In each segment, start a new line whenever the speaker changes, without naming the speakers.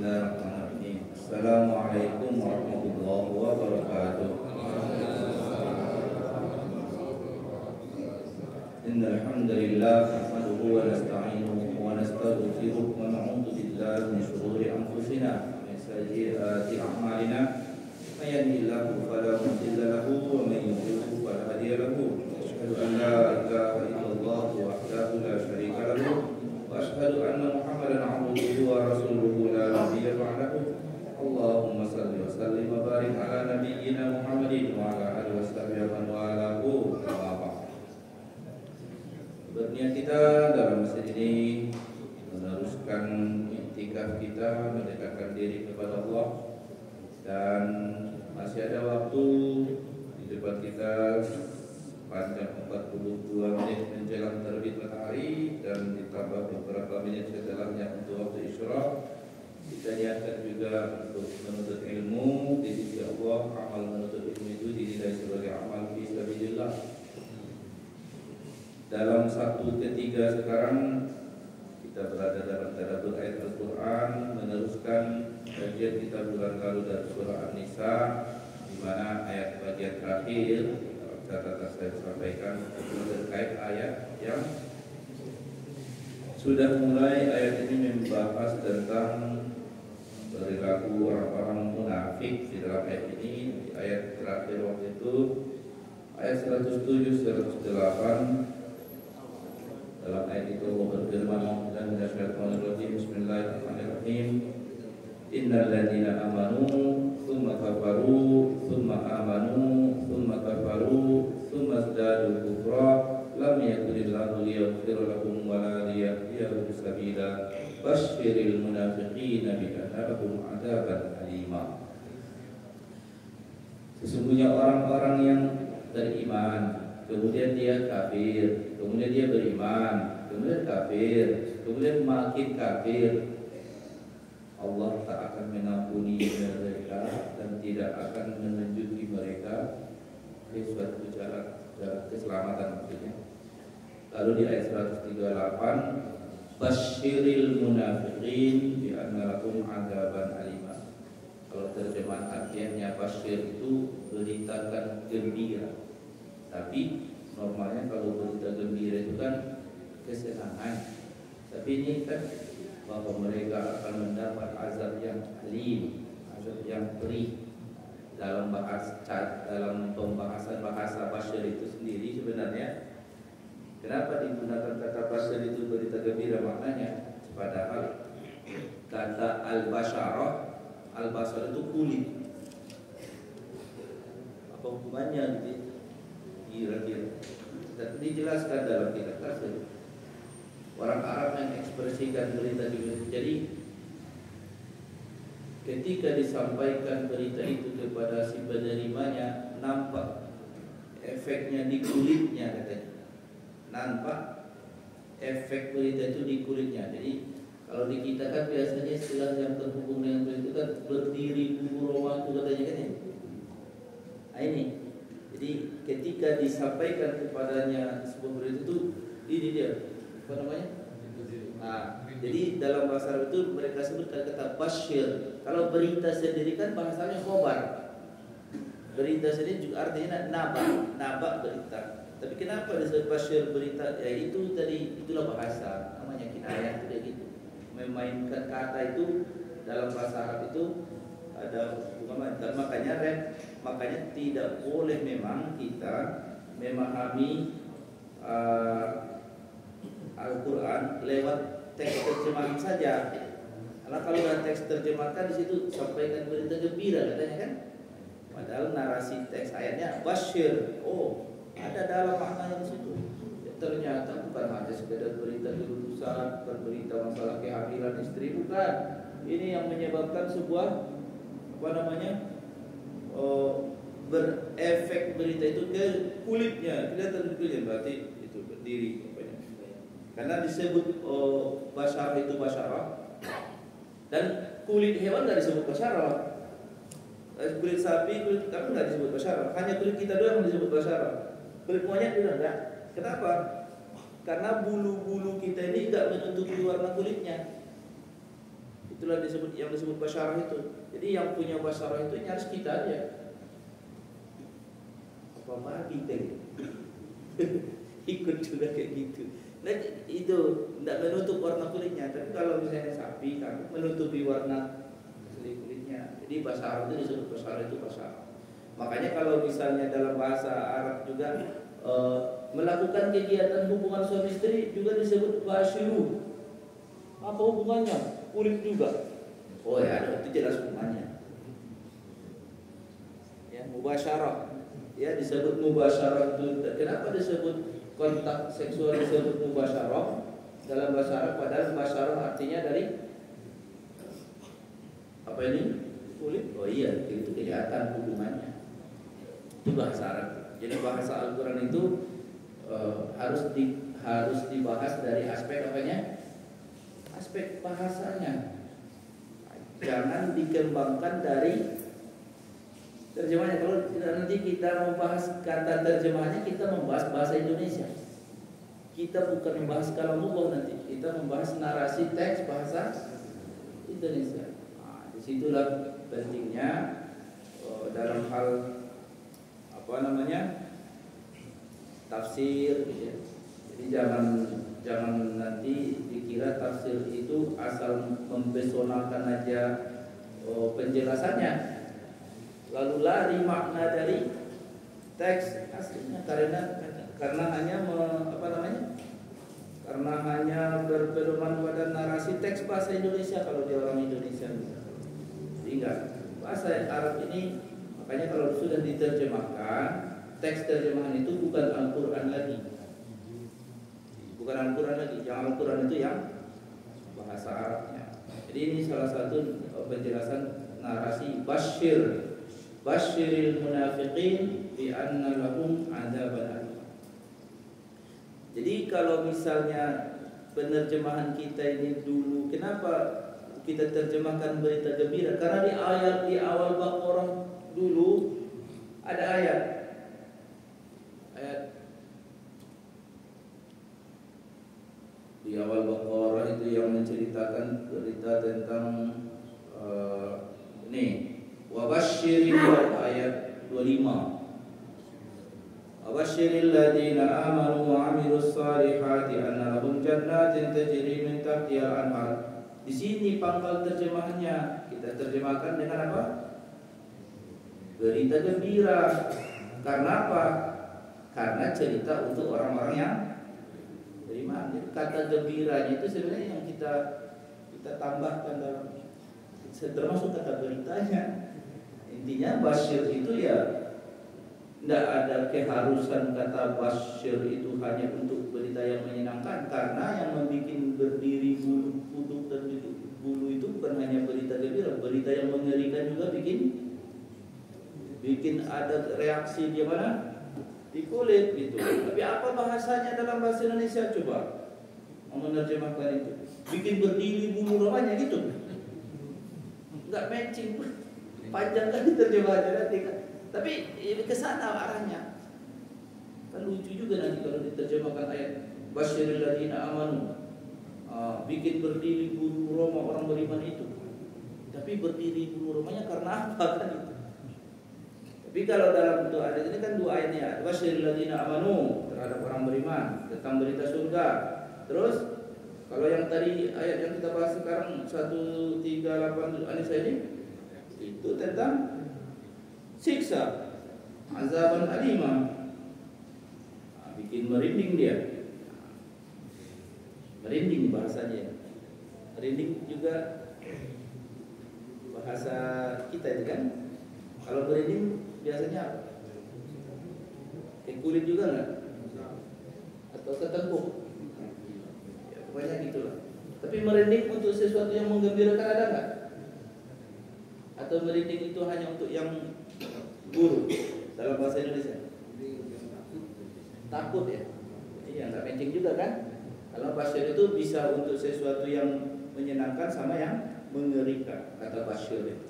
Bismillahirrahmanirrahim. Assalamualaikum warahmatullahi wabarakatuh. Innal hamdalillah nahmaduhu wa nasta'inuhu wa nastaghfiruh wa na'udzu billahi min shururi anfusina wa min sayyiati a'malina. May yahdihillahu fala mudilla lahu wa may yudlil fala hadiya lahu. Asyhadu an la ilaha illallah wahdahu la syarika lahu wa asyhadu anna Muhammadan 'abduhu wa rasuluhu la nabiyya ba'dahu. Allahumma shalli wa sallim wa barik ala nabiyyina Muhammadin wa ala alihi washabihi wa man walahu. Berniat kita dalam masjid ini meneruskan iktikaf kita, mendekatkan diri kepada Allah, dan masih ada waktu di depan kita panjang 42 menit menjelang terbit matahari dan ditambah beberapa menit setelahnya untuk waktu isyraq. Kita niatkan juga untuk menuntut ilmu di sisi Allah. Amal menuntut ilmu itu dinilai sebagai amal fi sabilillah. Dalam 1/3 sekarang kita berada dalam tadabbur ayat Al-Quran, meneruskan kajian kita bulan lalu dari surah An-Nisa, di mana ayat bagian terakhir catatan saya sampaikan terkait ayat yang sudah mulai. Ayat ini membahas tentang perilaku orang-orang munafik. Di dalam ayat ini, di ayat terakhir waktu itu, ayat 107-108, dalam ayat itu Allah berfirman, dan minasyaitonirrajim, bismillahirrahmanirrahim, innal ladzina amanu tsumma kafaru tsumma amanu tsumma kafaru tsumma zadu kufra lam yakunillahu liyaghfira lahum wa la liyahdiyahum sabila basyiril munafiqina bi anna lahum adzaban alima. Sesungguhnya orang-orang yang beriman, kemudian dia kafir, kemudian dia beriman, kemudian kafir, kemudian makin kafir, Allah tak akan mengampuni mereka dan tidak akan menunjuki mereka ke suatu jalan keselamatan maksudnya. Lalu di ayat 138, basyiril munafiqin bi anna lahum adzaban alima. Kalau terjemahan artinya basyir itu beritakan gembira. Tapi normalnya kalau berita gembira itu kan kesenangan. Tapi ini kan bahwa mereka akan mendapat azab yang alim, azab yang perih. Dalam pembahasan bahasa basyir itu sendiri sebenarnya, kenapa digunakan kata basyir itu berita gembira maknanya? Padahal kata al-basyarah itu kulit. Apa hubungannya gitu? Kira-kira dan dijelaskan dalam kitab tafsir. Orang Arab yang ekspresikan berita gembira. Jadi ketika disampaikan berita itu kepada si penerimanya, nampak efeknya di kulitnya katanya. Nampak efek berita itu di kulitnya. Jadi kalau di kita kan biasanya istilah yang terhubung dengan berita itu kan berdiri bulu romaku katanya kan ya. Nah, ini. Jadi ketika disampaikan kepadanya sebuah berita itu, ini dia, apa namanya? Nah, jadi dalam bahasa Arab itu mereka sebut kata basyir. Kalau berita sendiri kan bahasanya khobar. Berita sendiri juga artinya naba berita. Tapi kenapa disebut basyir berita? Ya itu tadi, itulah bahasa, namanya kinayah itu gitu. Memainkan kata itu dalam bahasa Arab itu ada makanya tidak boleh memang kita memahami Al-Quran lewat teks terjemahan saja. Karena kalau ada teks terjemahkan di situ sampaikan berita gembira katanya kan. Padahal narasi teks ayatnya basyir. Oh, ada dalam maknanya di situ. Ya, ternyata bukan hanya sekedar berita kelulusan, bukan berita masalah kehamilan istri, bukan. Ini yang menyebabkan sebuah berefek berita itu ke kulitnya, kelihatan di kulitnya, berarti itu berdiri karena disebut basyarah itu basyarah, dan kulit hewan nggak disebut basyarah. Kulit sapi, kulit kambing nggak disebut basyarah, hanya kulit kita doang yang disebut basyarah. Kulit monyet juga enggak. Kenapa? Karena bulu-bulu kita ini nggak menutupi warna kulitnya. Itu Itulah yang disebut basyarah itu. Jadi yang punya basyarah itu nyaris kita aja. Apa babi teh? Ikut juga kayak gitu. Nah, itu tidak menutup warna kulitnya. Tapi kalau misalnya sapi, kan menutupi warna asli kulitnya. Jadi basyarah itu disebut basyarah itu basyarah. Makanya kalau misalnya dalam bahasa Arab juga melakukan kegiatan hubungan suami istri juga disebut basyiru. Apa hubungannya? Kulit juga. Oh ya, itu jelas hubungannya. Ya, mubasyarah. Ya, disebut mubasyarah itu. Kenapa disebut kontak seksual disebut mubasyarah dalam bahasa Arab? Padahal mubasyarah artinya dari apa ini? Kulit. Oh iya, itu kelihatan hubungannya. Itu bahasa Arab. Jadi bahasa Al-Quran itu harus dibahas dari aspek apanya? Aspek bahasanya. Jangan dikembangkan dari terjemahnya. Kalau nanti kita membahas kata terjemahnya, kita membahas bahasa Indonesia. Kita bukan membahas kalamullah nanti. Kita membahas narasi teks bahasa Indonesia. Nah, disitulah pentingnya dalam hal tafsir, gitu ya. Jadi jangan nanti dikira tafsir itu asal mempesonakan aja penjelasannya, lalu lari makna dari teks aslinya karena hanya karena hanya berpedoman pada narasi teks bahasa Indonesia kalau dia orang Indonesia. Jadi enggak, bahasa Arab ini makanya kalau sudah diterjemahkan, teks terjemahan itu bukan Al-Quran lagi. Bukan Al-Quran lagi. Yang Al-Quran itu yang bahasa Arabnya. Jadi ini salah satu penjelasan narasi Basyiril munafiqin bi anna lahum adzaban alim. Jadi kalau misalnya penerjemahan kita ini dulu, kenapa kita terjemahkan berita gembira? Karena di awal Baqarah dulu ada ayat di awal Baqarah itu yang menceritakan berita tentang wa basyiril ayat 25. Wa basyiril ladzina amanu wa 'amilus shalihati anna lahum jannatin tajri min tahtiha al-anhar. Di sini pangkal terjemahannya kita terjemahkan dengan apa? Berita gembira. Karena apa? Karena cerita untuk orang-orang yang beriman. Jadi kata gembiranya itu sebenarnya yang kita tambahkan dalam, termasuk kata beritanya. Intinya basyir itu ya tidak ada keharusan kata basyir itu hanya untuk berita yang menyenangkan, karena yang membuat berdiri bulu kuduk dan bulu itu bukan hanya berita gembira, berita yang mengerikan juga bikin ada reaksi di mana? Di kulit gitu. Tapi apa bahasanya dalam bahasa Indonesia coba? Menerjemahkan itu. Bikin berdiri bulu romanya gitu. Enggak matching. Panjang kan terjemahannya nanti kan. Tapi ini ke sana arahnya. Kan lucu juga nanti kalau diterjemahkan ayat Basyiril ladzina amanu. Bikin berdiri bulu roma orang beriman itu. Tapi berdiri bulu romanya karena apa kan itu? Tapi kalau dalam bentuk ayat ini kan dua ayatnya, wasyiril ladzina amanu terhadap orang beriman tentang berita surga. Terus kalau yang tadi ayat yang kita bahas sekarang 138 An-Nisa ini itu tentang siksa azaban alimah. Bikin merinding dia. Merinding bahasanya. Merinding juga bahasa kita itu kan. Kalau merinding biasanya kulit juga nggak? Atau ketengkuk? Ya, pokoknya gitulah. Tapi merinding untuk sesuatu yang menggembirakan ada nggak? Atau merinding itu hanya untuk yang buruk dalam bahasa Indonesia? Takut ya? Iya, nggak matching juga kan? Kalau basyir itu bisa untuk sesuatu yang menyenangkan sama yang mengerikan, kata basyir itu.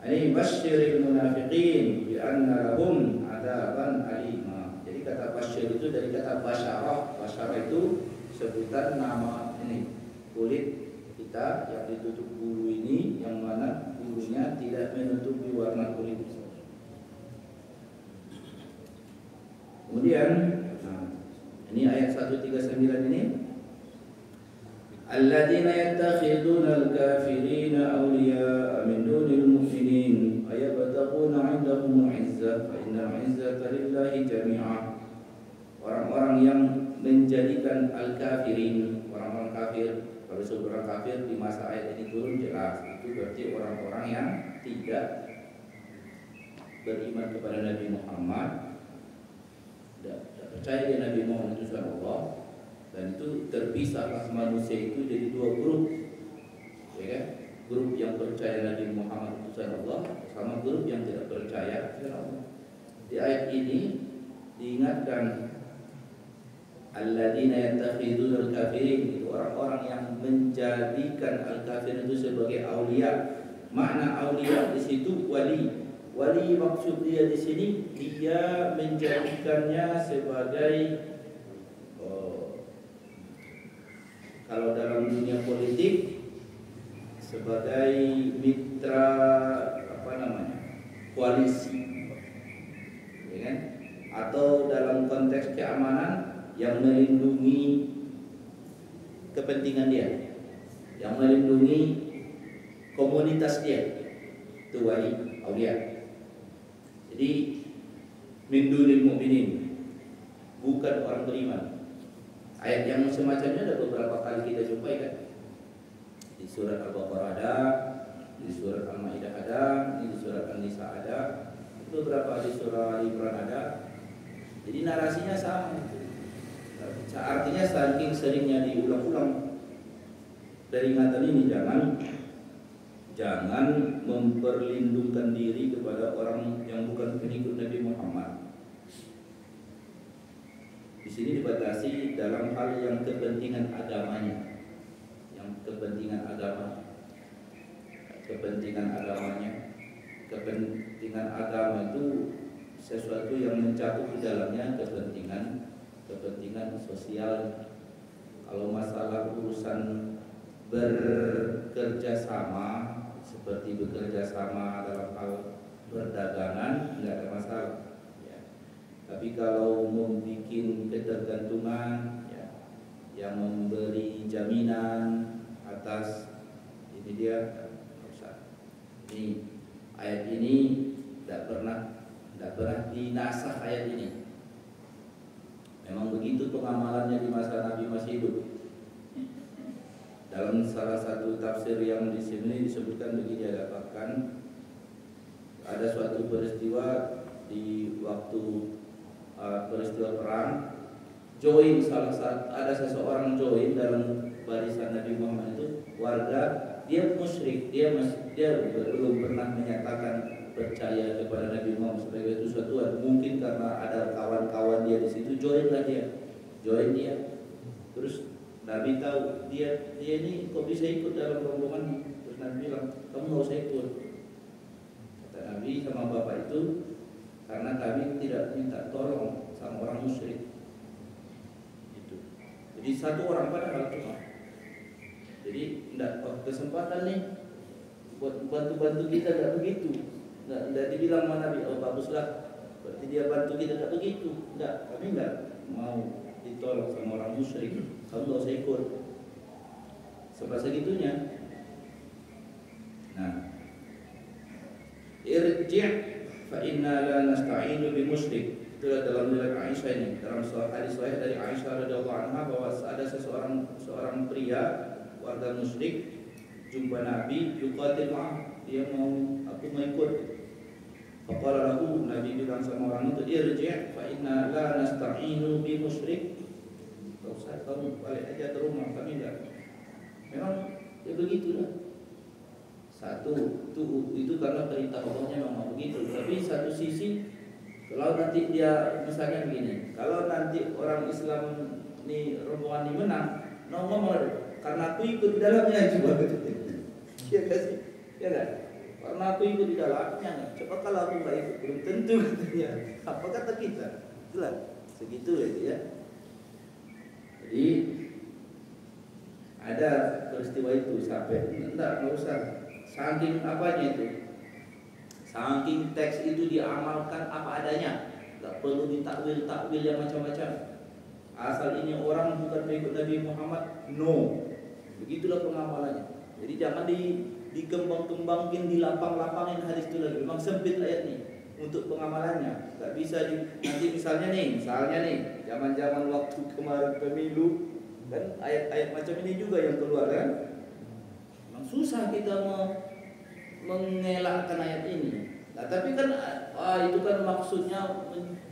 Ini basyiril munafiqin bi anna lahum adzaban alimah. Jadi kata basyir itu dari kata basyarah. Basyarah itu sebutan nama ini kulit kita yang ditutup bulu menutupi warna kulit. Kemudian ini ayat 139 ini, alladzina yattakhiduna al-kafirina awliya'a min dunil mu'minin ayabtaguna 'indahumul 'izzah fa innal 'izzata lillahi jami'a. Orang-orang yang menjadikan al-kafirin, orang-orang kafir. Kalau disebut orang kafir di masa ayat ini turun jelas, itu berarti orang-orang yang tidak beriman kepada Nabi Muhammad, tidak percaya dengan Nabi Muhammad utusan Allah, dan itu terpisahlah manusia itu jadi dua grup, ya kan? Grup yang percaya Nabi Muhammad utusan Allah sama grup yang tidak percaya utusan Allah. Di ayat ini diingatkan alladzina yattakhiduna al-kafirin, itu orang-orang yang menjadikan al-kafir itu sebagai aulia. Makna aulia di situ wali. Wali maksud dia di sini, dia menjadikannya sebagai kalau dalam dunia politik sebagai mitra koalisi, ya kan? Atau dalam konteks keamanan yang melindungi kepentingan dia, yang melindungi komunitas dia, itu wali, aulia. Jadi min dunil mu'minin, bukan orang beriman. Ayat yang semacamnya ada beberapa kali kita jumpai kan. Di surat Al-Baqarah ada, di surat Al-Maidah ada, di surat An-Nisa ada, beberapa di surah Al-Imran ada. Jadi narasinya sama. Artinya saking seringnya diulang-ulang dari ingatan ini, jangan memperlindungkan diri kepada orang yang bukan pengikut Nabi Muhammad. Di sini dibatasi dalam hal yang kepentingan agamanya, kepentingan agama itu sesuatu yang mencakup di dalamnya kepentingan sosial. Kalau masalah urusan bekerja sama, seperti bekerja sama dalam hal perdagangan, tidak ada masalah ya. Tapi kalau membuat ketergantungan ya, yang memberi jaminan atas ini, dia usah. Ini ayat ini tidak pernah dinasakh ayat ini. Memang begitu pengamalannya di masa Nabi masih hidup. Dalam salah satu tafsir yang di sini disebutkan begini, dapatkan ada suatu peristiwa di waktu peristiwa perang, ada seseorang join dalam barisan Nabi Muhammad itu, warga dia musyrik, dia belum pernah menyatakan percaya kepada Nabi Muhammad sebagai Tuhan. Mungkin karena ada kawan-kawan dia di situ, join dia. Terus Nabi tahu dia ini kok bisa ikut dalam rombongan. Terus Nabi bilang, kamu nggak usah ikut. Kata Nabi sama bapak itu, karena kami tidak minta tolong sama orang musyrik. Itu. Jadi satu orang padahal cuma. Jadi tidak kesempatan nih buat bantu kita, tidak begitu. Tidak dibilang sama Nabi, oh baguslah, berarti dia bantu kita, tidak begitu. Tidak, kami tidak mau ditolong sama orang musyrik, kamu tidak usah ikut. Sampai segitunya. Nah, irji' fa inna la nasta'inu bi musyrik. Itulah dalam riwayat Aisyah ini, dalam hadis sahih dari Aisyah radhiyallahu anha, bahwa ada seorang pria warga musyrik jumpa Nabi, yuqatil ma'ah, dia aku mau ikut. Faqala lahu, Nabi bilang sama orang itu, irji' fa inna la nasta'inu bi musyrik. Tak usah, kamu balik aja ke rumah, kami enggak. Memang ya begitulah. Satu, itu karena perintah Allahnya memang begitu. Tapi satu sisi, kalau nanti dia misalnya begini, kalau nanti orang Islam ini rombongan ini menang, ngomong karena aku ikut di dalamnya juga. Iya kasih, ya kan? Karena aku ikut di dalamnya. Coba kalau aku nggak ikut, belum tentu katanya. Apa kata kita? Itulah segitu ya. Jadi ada peristiwa itu sampai nggak usah saking apanya itu. Saking teks itu diamalkan apa adanya, tak perlu ditakwil yang macam-macam. Asal ini orang bukan pengikut Nabi Muhammad, no. Begitulah pengamalannya. Jadi jangan dikembang-kembangin, dilapang-lapangin hadis itu lagi. Memang sempit ayat ini untuk pengamalannya. Tak bisa nanti misalnya nih, zaman-zaman waktu kemarin pemilu kan ayat-ayat macam ini juga yang keluar kan. Memang susah kita mengelakkan ayat ini. Nah, tapi kan itu kan maksudnya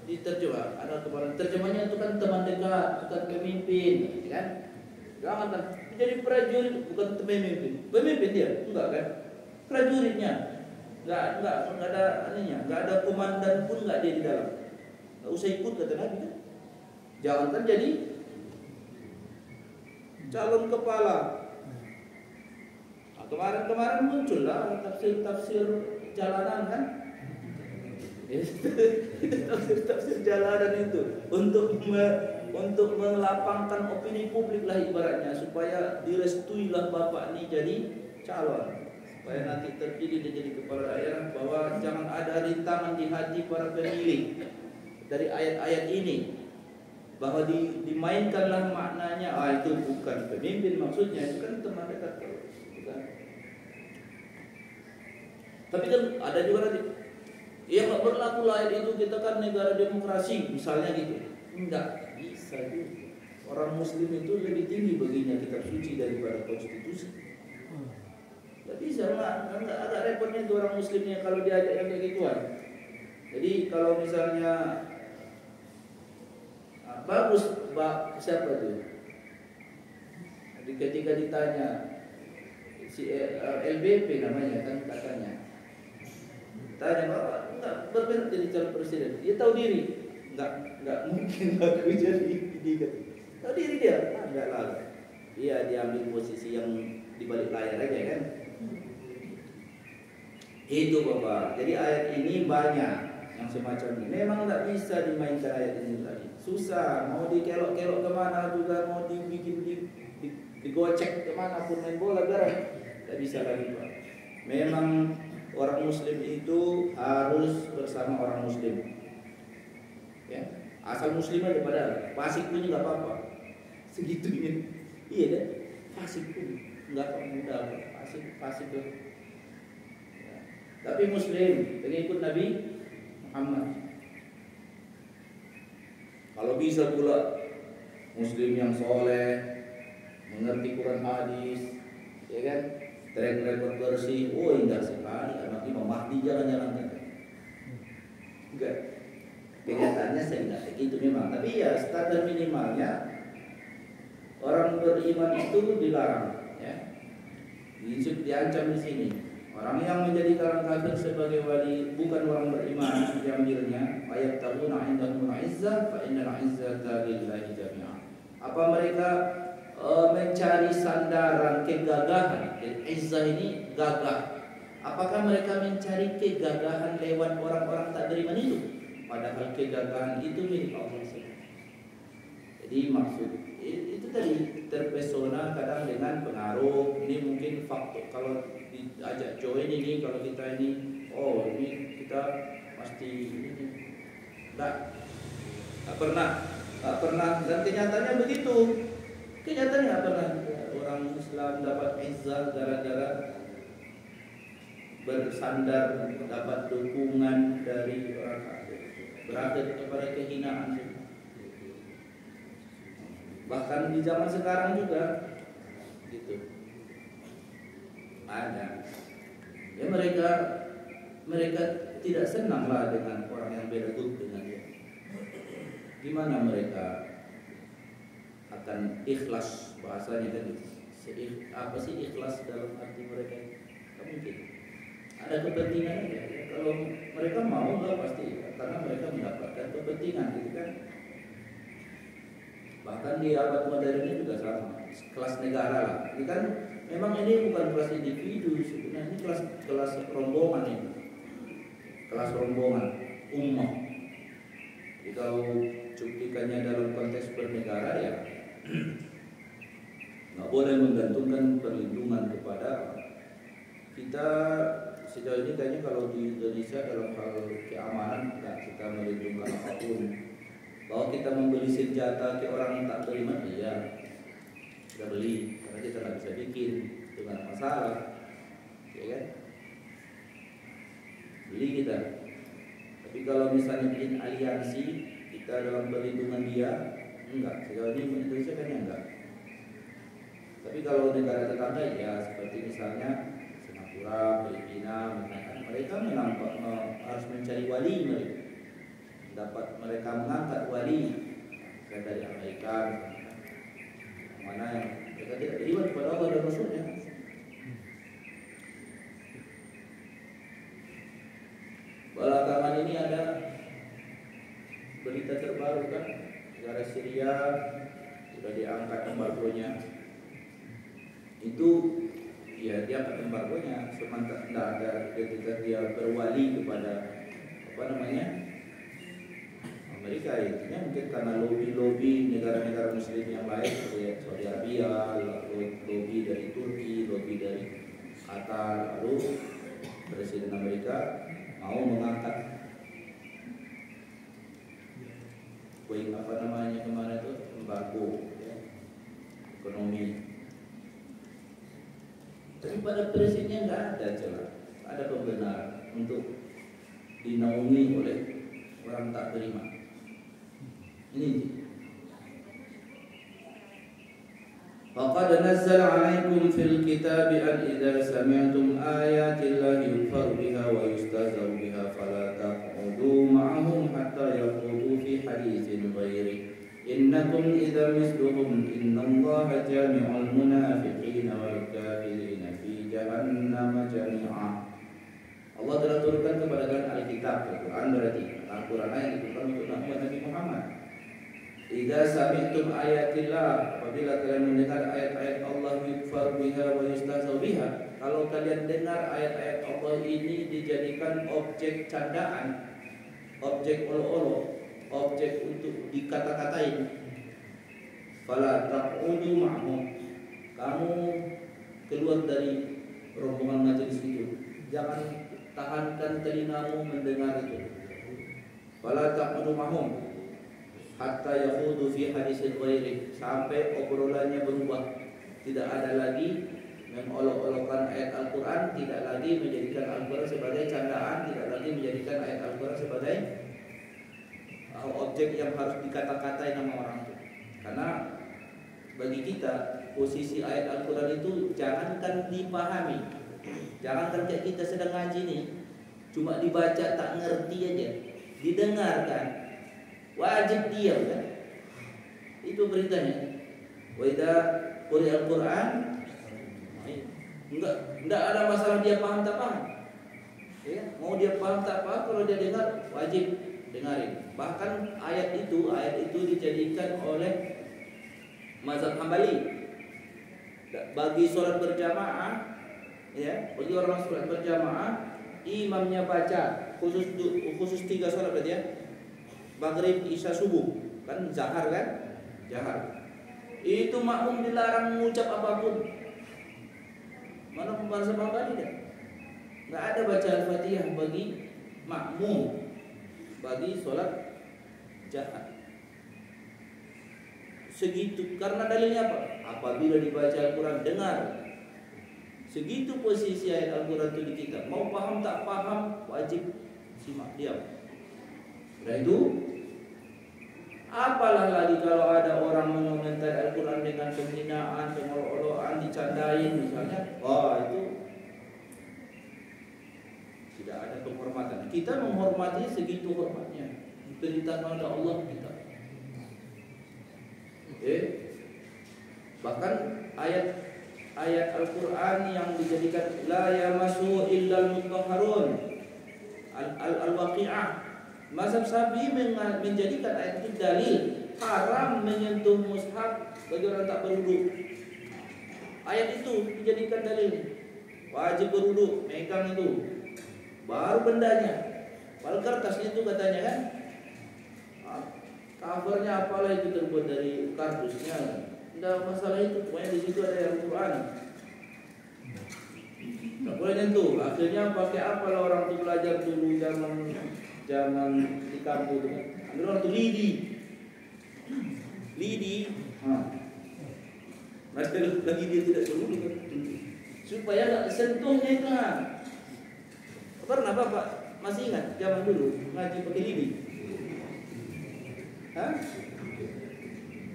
diterjemah. Ada kemarin terjemahnya itu kan teman dekat, bukan pemimpin, kan? Jangan kan jadi prajurit bukan pemimpin. Pemimpin dia, enggak kan? Prajuritnya. Enggak ada aninya, enggak ada komandan pun enggak dia di dalam. Enggak usah ikut kata Nabi kan. Jangan kan jadi calon kepala. Nah, kemarin muncullah tafsir jalanan kan. Tafsir jalanan itu untuk melapangkan opini publik lah ibaratnya, supaya direstuilah bapak ini jadi calon, supaya nanti terpilih dia jadi kepala daerah, bahwa jangan ada rintangan di hati para pemilih dari ayat-ayat ini, bahwa dimainkanlah maknanya. Itu bukan pemimpin maksudnya, itu kan teman dekat, bukan. Tapi kan ada juga nanti, ya nggak berlaku ayat itu, kita kan negara demokrasi misalnya gitu. Enggak bisa juga. Orang Muslim itu lebih tinggi baginya kitab suci daripada konstitusi. Nggak bisa lah, nggak agak repotnya itu orang Muslimnya kalau diajak yang kayak gituan. Jadi kalau misalnya bagus, siapa tuh? Ketika ditanya si LBP namanya kan katanya. Tanya bapak enggak berminat jadi calon presiden, dia tahu diri, enggak mungkin aku jadi ini. Tahu diri dia, enggak lah, dia diambil posisi yang di balik layar aja kan. Itu bapak. Jadi ayat ini banyak yang semacam ini. Memang enggak bisa dimainkan ayat ini lagi. Susah, mau dikelok-kelok kemana juga, mau dibikin digocek kemana pun main bola garang, enggak bisa lagi pak. Memang orang Muslim itu harus bersama orang Muslim, ya. Asal Muslim aja, padahal fasik pun nggak apa-apa. Segitunya, iya deh. Fasik pun nggak mudah, fasik tuh. Ya. Tapi Muslim pengikut Nabi Muhammad. Kalau bisa pula Muslim yang soleh, mengerti Quran hadis, ya kan? Track record bersih, indah sekali. Anak Imam Mahdi jalan-jalan kan? Enggak. Kenyataannya saya enggak begitu memang. Tapi ya standar minimalnya orang beriman itu dilarang, ya. Diancam di sini. Orang yang menjadikan kafir sebagai wali bukan orang beriman, diambilnya ayat tahuna indahul izzah fa innal izzata lillahi jami'an. Apa mereka mencari sandaran kegagahan? Izzah ini gagah. Apakah mereka mencari kegagahan lewat orang-orang tak beriman itu? Padahal kegagahan itu milik Allah SWT. Jadi maksud itu tadi, terpesona kadang dengan pengaruh. Ini mungkin faktor, kalau diajak join ini, kalau kita ini, ini kita pasti ini. Tak pernah, dan kenyataannya begitu. Kenyataannya apa nanti orang Islam dapat izzah gara-gara bersandar, dapat dukungan dari orang kafir, berakhir kepada kehinaan. Bahkan di zaman sekarang juga gitu ada. Ya mereka tidak senang lah dengan orang yang beda grup dengan dia. Gimana mereka akan ikhlas, bahasanya kan apa sih ikhlas dalam arti mereka? Tidak mungkin. Ada kepentingan ya. Kalau mereka mau lah pasti, karena mereka mendapatkan kepentingan gitu kan. Bahkan di abad modern ini juga sama, kelas negara lah. Ini kan memang ini bukan kelas individu sebenarnya, ini kelas rombongan ini. Kelas rombongan ummah. Jadi kalau cuplikannya dalam konteks bernegara ya nggak boleh menggantungkan perlindungan kepada kita sejauh ini kayaknya kalau di Indonesia dalam hal keamanan enggak kita melindungi apapun. Bahwa kita membeli senjata ke orang yang tak beriman, iya kita beli karena kita nggak bisa bikin dengan masalah, ya kan? Beli kita. Tapi kalau misalnya bikin aliansi kita dalam perlindungan dia, enggak. Sejauh ini Indonesia kayaknya enggak. Tapi kalau negara tetangga ya seperti misalnya Singapura, Filipina, mereka harus mencari wali mereka. Dapat mereka mengangkat wali dari Amerika, mana yang mereka tidak beriman kepada Allah dan Rasulnya. Belakangan ini ada berita terbaru kan, negara Syria sudah diangkat embargonya. Itu ya dia angkat embargonya, sementara tidak ada ketika dia berwali kepada Amerika. Intinya mungkin karena lobby negara-negara Muslim yang lain seperti Saudi Arabia, lobby dari Turki, lobby dari Qatar, lalu Presiden Amerika mau mengangkat kemarin itu embargo ya, ekonomi. Tapi pada prinsipnya nggak ada celah, ada pembenaran untuk dinaungi oleh orang tak beriman. Ini. Faqad nazzala 'alaikum fil kitabi an idza sami'tum ayati llahi yukfaru biha wa yustahza'u biha fala taq'udu ma'ahum hatta yaqudu fi haditsin ghairi. Innakum idza misluhum innallaha jami'ul munafiqina wal kafirina fi jahannam jami'a. Allah telah turunkan kepada kalian Alkitab, Al-Quran berarti Al-Quran yang diturunkan untuk Nabi Muhammad. Idza sami'tum ayatillah, apabila kalian mendengar ayat-ayat Allah yukfar biha wa yustahza'u biha, kalau kalian dengar ayat-ayat Allah ini dijadikan objek candaan, objek olok-olok, objek untuk dikata-katain, fala taq'udu ma'hum, kamu keluar dari rombongan majelis itu, jangan tahankan telingamu mendengar itu. Fala taq'udu ma'hum hatta yakhudu fi haditsin ghairi, sampai obrolannya berubah, tidak ada lagi mengolok-olokkan ayat Al-Quran, tidak lagi menjadikan Al-Quran sebagai candaan, tidak lagi menjadikan ayat Al-Quran sebagai objek yang harus dikata-katai nama orang itu. Karena bagi kita posisi ayat Al-Quran itu jangankan dipahami, jangankan kayak kita sedang ngaji nih, cuma dibaca tak ngerti aja, didengarkan wajib diam kan? Itu beritanya. Wa idza quri'al Qur'an, enggak ada masalah dia paham tak paham. Ya, mau dia paham tak paham, kalau dia dengar wajib dengarin. Bahkan ayat itu dijadikan oleh mazhab Hambali bagi sholat berjamaah, ya, bagi orang sholat berjamaah, imamnya baca khusus 3 sholat berarti ya, maghrib, isya, subuh, kan zahar kan, zahar. Itu makmum dilarang mengucap apapun. Mana mazhab Hambali dah? Nggak ada baca Al-Fatihah bagi makmum bagi sholat jahar. Segitu, karena dalilnya apa? Apabila dibaca Al-Quran dengar. Segitu posisi ayat Al-Quran itu di kita. Mau paham tak paham wajib simak diam. Dan itu apalah lagi kalau ada orang mengomentari Al-Quran dengan penghinaan, pengolok-olokan, dicandain misalnya, wah itu tidak ada penghormatan. Kita menghormati segitu hormatnya, diperintahkan oleh Allah kita. Bahkan ayat Al-Quran yang dijadikan la yamassu illal mutahharun, Al-Waqi'ah. Mazhab Syafi'i menjadikan ayat itu dalil haram menyentuh mushaf bagi orang tak berwudu. Ayat itu dijadikan dalil wajib berwudu, megang itu baru bendanya. Padahal kertasnya itu katanya kan, covernya apalah itu terbuat dari kardusnya. Tidak masalah itu, pokoknya di situ ada Al-Quran. nggak boleh nyentuh. Akhirnya pakai apa lah orang tuh belajar dulu zaman di kampung itu kan. Ada orang tuh lidi. Mereka lagi dia tidak dulu kan, supaya nggak sentuhnya itu. Pernah Bapak masih ingat zaman dulu ngaji pakai lidi?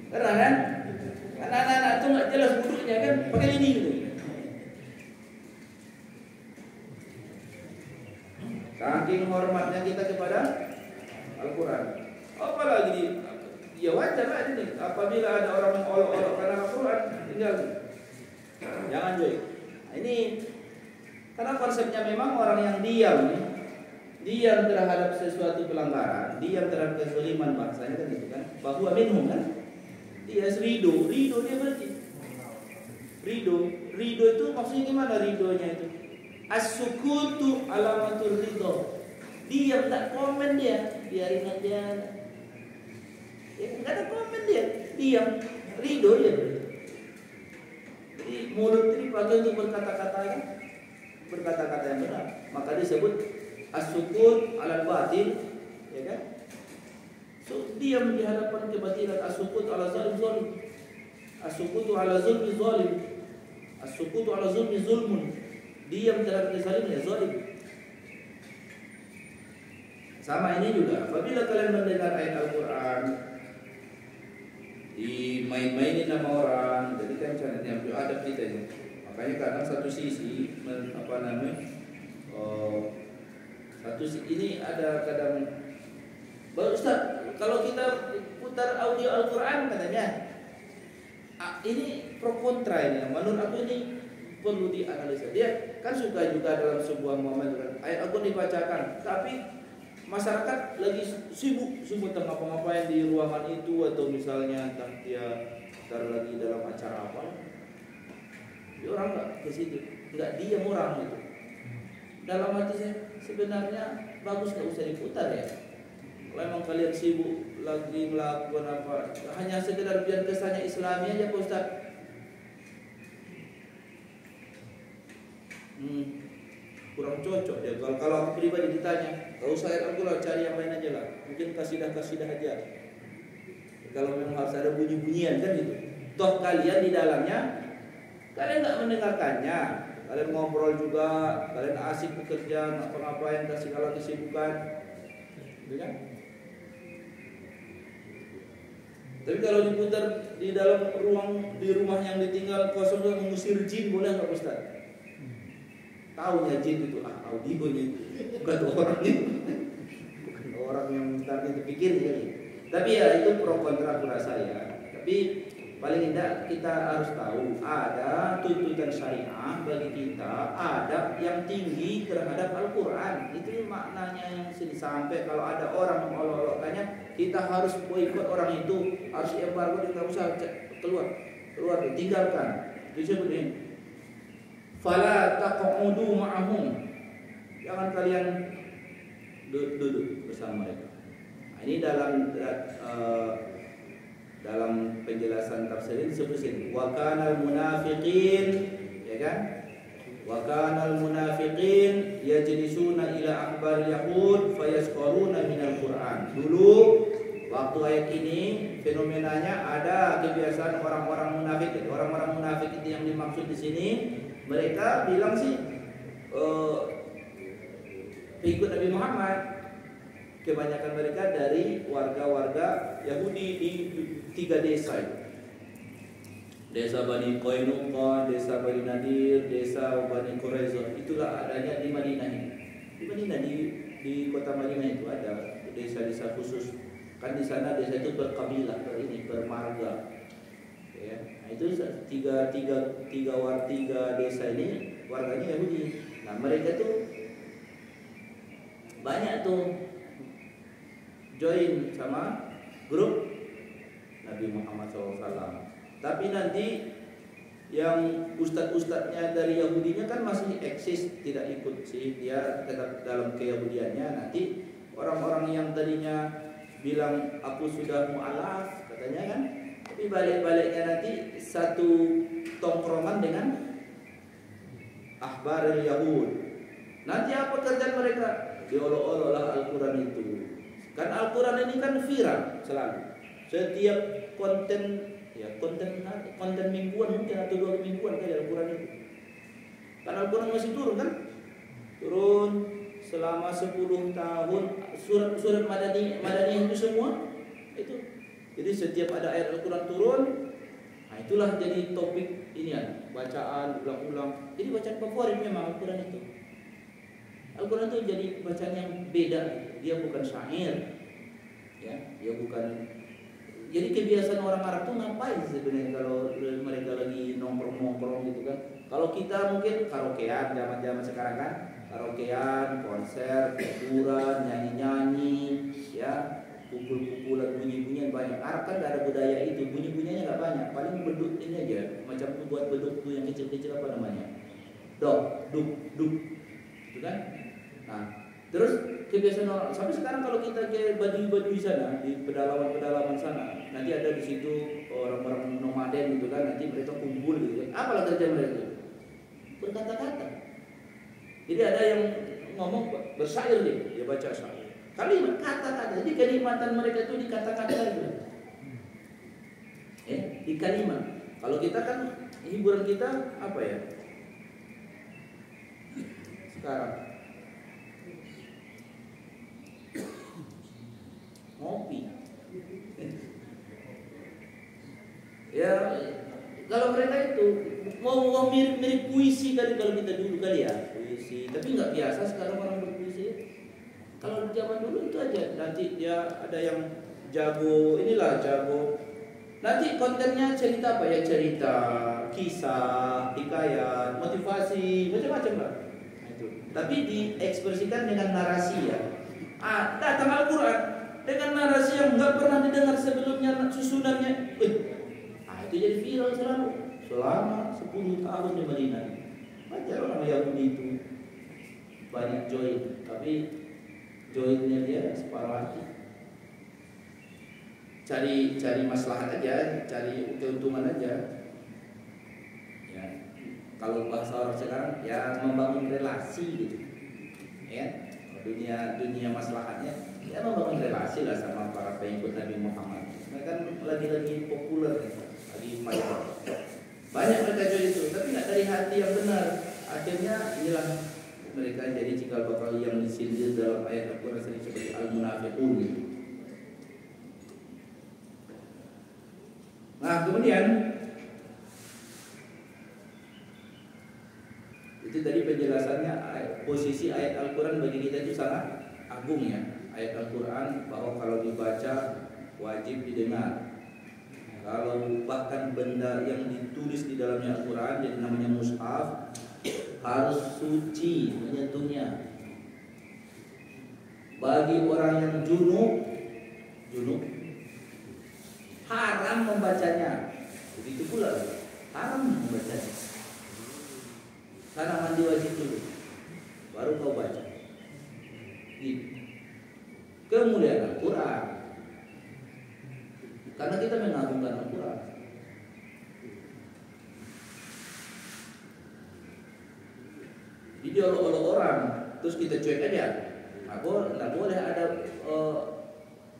Pernah kan? Anak-anak itu nggak jelas duduknya kan pakai lidi gitu. Saking hormatnya kita kepada Al-Quran. Apalagi ya wajar lah ini. Apabila ada orang mengolok-olokkan Al-Quran, tinggal jangan joy. Nah, ini karena konsepnya memang orang yang diam terhadap sesuatu pelanggaran, diam terhadap kezaliman, bahasanya kan gitu kan. Bahwa minhum kan. Dia ridho dia berarti. Ridho itu maksudnya gimana ridhonya itu? As-sukutu alamatul ridho. Diam tak komen dia, biarin aja. Ya enggak ada komen dia, diam, ridho dia. Jadi mulut ini dipakai untuk berkata-kata yang benar. Maka disebut as-sukut alal batil, ya kan? So diam di hadapan kebatilan. As-sukut ala zalim. As-sukutu ala zulmi zalim. As-sukutu ala zulmi zulmun. Diam terhadap kezaliman ya zalim. Sama ini juga. Apabila kalian mendengar ayat Al-Quran dimain-mainin sama orang, jadi kan caranya adab kita ini. Makanya kadang satu sisi satu sisi ini ada kadang Bapak Ustaz, kalau kita putar audio Al-Quran katanya ini pro kontra ini. Menurut aku ini perlu dianalisa. Dia kan suka juga dalam sebuah momen ayat Al-Quran dibacakan, tapi masyarakat lagi sibuk tentang apa-ngapain di ruangan itu, atau misalnya entah dia lagi dalam acara apa. Dia orang nggak ke situ, nggak diam orang itu. Dalam hati saya sebenarnya bagus nggak usah diputar ya. Kalau emang kalian sibuk lagi melakukan apa, hanya sekedar biar kesannya Islami aja Pak Ustaz. Kurang cocok ya. Kalau aku pribadi ditanya, kalau saya Al-Quran cari yang lain aja lah. Mungkin kasidah aja. Kalau memang harus ada bunyi-bunyian kan gitu. Toh kalian di dalamnya, kalian nggak mendengarkannya. Kalian ngobrol juga, kalian asik bekerja, ngapa-ngapain, kasih kalau kesibukan, gitu kan? Tapi kalau diputar di dalam di rumah yang ditinggal kosong dan mengusir jin, boleh nggak Ustaz? Tahunya jin itu audionya itu, bukan orangnya, bukan orang yang tadi terpikir ya. Tapi ya itu pro kontra aku rasa ya. Tapi paling tidak kita harus tahu ada tuntutan syariah bagi kita, adab yang tinggi terhadap Al-Quran. Itu maknanya yang sampai kalau ada orang mengolok-olokkannya, kita harus boikot orang itu, harus embargo, dia nggak usah keluar, tinggalkan. Itu seperti ini. Fala taq'udu ma'ahum. Jangan kalian duduk bersama mereka. Nah, ini dalam penjelasan tafsir ini seperti wa kanal munafiqin, ya kan? Wa kanal munafiqin yajlisuna ila akhbar yahud fayasqaruna minal Qur'an. Dulu waktu ayat ini fenomenanya ada kebiasaan orang-orang munafik. Orang-orang munafik itu yang dimaksud di sini, mereka bilang sih pengikut Nabi Muhammad. Kebanyakan mereka dari warga-warga Yahudi di 3 desa itu. Desa Bani Qainuqa, desa Bani Nadir, desa Bani Quraiza. Itulah adanya di Madinah ini. Di Madinah, di kota Madinah itu ada desa-desa khusus. Kan di sana desa itu berkabilah, bermarga. Ya. Nah, itu tiga desa ini warganya Yahudi. Nah, mereka tuh banyak tuh join sama grup Nabi Muhammad SAW. Tapi nanti yang ustadz-ustadznya dari Yahudinya kan masih eksis, tidak ikut sih, dia tetap dalam keyahudiannya. Nanti orang-orang yang tadinya bilang aku sudah mu'alaf katanya kan, tapi balik-baliknya nanti satu tongkrongan dengan ahbaril Yahud. Nanti apa kerjaan mereka? Diolok-oloklah Al-Quran itu. Kan Al-Quran ini kan viral selalu. Setiap konten mingguan mungkin atau 2 mingguan kali Al-Quran itu. Karena Al-Quran masih turun kan? Turun selama 10 tahun. Surat Madaniyah itu semua itu. Jadi setiap ada ayat Al-Quran turun, nah itulah jadi topik ini ya, bacaan ulang-ulang. Jadi bacaan favorit memang Al-Quran itu. Al-Quran itu jadi bacaan yang beda. Dia bukan syair, ya, dia bukan. Jadi kebiasaan orang Arab tuh ngapain sebenarnya kalau mereka lagi nongkrong-nongkrong gitu kan? Kalau kita mungkin karaokean zaman-zaman sekarang kan, karaokean, konser, hiburan, nyanyi-nyanyi, ya, pukul-pukulan, bunyi-bunyian banyak. Arab kan gak ada budaya itu, bunyi-bunyiannya gak banyak. Paling beduk ini aja, macam tuh buat beduk tuh yang kecil-kecil apa namanya? Dok, duk, gitu kan? Nah, terus kebiasaan orang sampai sekarang kalau kita ke Baduy sana di pedalaman sana, nanti ada di situ orang-orang nomaden gitu kan, nanti mereka kumpul gitu kan. Apalah kerja mereka? Berkata-kata. Jadi ada yang ngomong bersair dia baca syair. Kalimat kata-kata. Jadi kenikmatan mereka itu di kata-kata gitu. Di kalimat. Kalau kita kan hiburan kita apa ya? Sekarang ngopi. Ya, kalau mereka itu mau mirip puisi kali kalau kita dulu kali ya, puisi. Tapi nggak biasa sekarang orang berpuisi. Kalau zaman dulu itu aja. Nanti dia ada yang jago, jago. Nanti kontennya cerita apa ya? Cerita, kisah, hikayat, motivasi, macam-macam lah. Nah, itu. Tapi diekspresikan dengan narasi ya. Datang Al-Quran dengan narasi yang nggak pernah didengar sebelumnya susunannya. Itu jadi viral selama 10 tahun di Madinah. Wajar orang Yahudi itu banyak join, tapi joinnya dia separuh hati. Cari maslahat aja, cari keuntungan aja. Ya, kalau bahasa orang sekarang ya membangun relasi gitu. Ya, dunia maslahatnya ya membangun relasi lah sama para pengikut Nabi Muhammad. Mereka lagi populer nih, lagi viral. Banyak mereka jadi itu, tapi nggak dari hati yang benar. Akhirnya inilah mereka jadi cikal bakal yang disindir dalam ayat Al-Quran seperti al-munafiqun. Nah kemudian itu tadi penjelasannya posisi ayat Al-Quran bagi kita itu sangat agung ya. Ayat Al-Quran bahwa kalau dibaca wajib didengar. Kalau bahkan benda yang ditulis di dalamnya Al-Quran, jadi namanya mushaf, harus suci menyentuhnya. Bagi orang yang junub haram membacanya. Begitu pula haram membacanya. Karena mandi wajib dulu, baru kau baca. Kemudian Al-Quran, karena kita mengagungkan Al-Quran. Jadi diolok-olok orang, terus kita cuek aja. Nggak boleh ada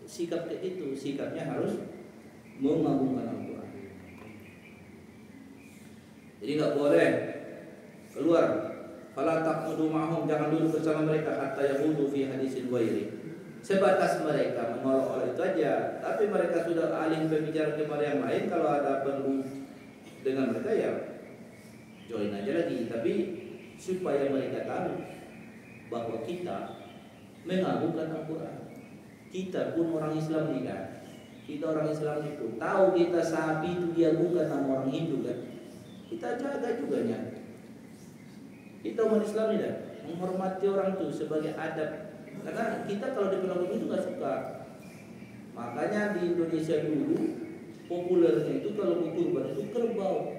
sikap kayak itu. Sikapnya harus mengagungkan Al-Quran. Jadi nggak boleh keluar. Fala taqudu ma'hum, jangan duduk bersama mereka hatta yahudu fi hadisin ghairi. Sebatas mereka mengolok-olok itu aja, tapi mereka sudah alih berbicara kepada yang lain. Kalau ada perlu dengan mereka ya join aja lagi. Tapi supaya mereka tahu bahwa kita mengagungkan Al-Quran. Kita pun orang Islam nih kan. Kita orang Islam itu tahu kita sapi itu diagungkan sama orang Hindu kan. Kita jaga juga nya. Kita umat Islam ini menghormati orang itu sebagai adab. Karena kita kalau diperlakukan itu nggak suka. Makanya di Indonesia dulu populernya itu kalau kurban itu kerbau,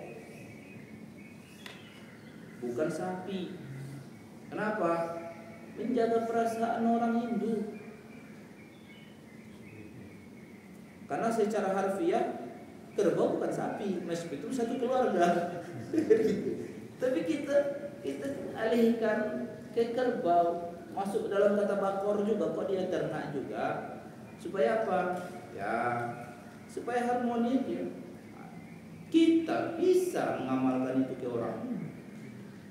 bukan sapi. Kenapa? Menjaga perasaan orang Hindu. Karena secara harfiah kerbau bukan sapi, meskipun itu satu keluarga. Tapi kita kita alihkan ke kerbau. Masuk dalam kata bakor juga, kok dia ternak juga. Supaya apa? Ya, supaya harmoni aja. Kita bisa mengamalkan itu ke orang,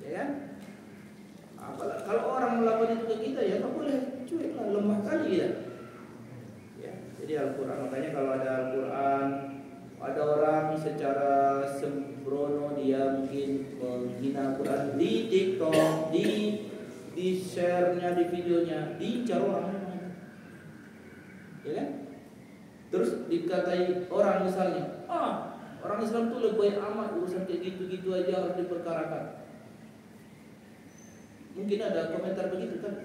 ya kan? Kalau orang melakukan itu ke kita, ya nggak boleh cuek lah, lemah kali ya. Ya, jadi Al-Quran, makanya kalau ada Al-Quran, ada orang secara sembrono dia mungkin menghina Al-Quran di TikTok, di share-nya, di videonya, diincar orang, ya kan? Terus dikatai orang misalnya, orang Islam tuh lebih amat urusan kayak gitu-gitu aja harus diperkarakan. Mungkin ada komentar begitu kan?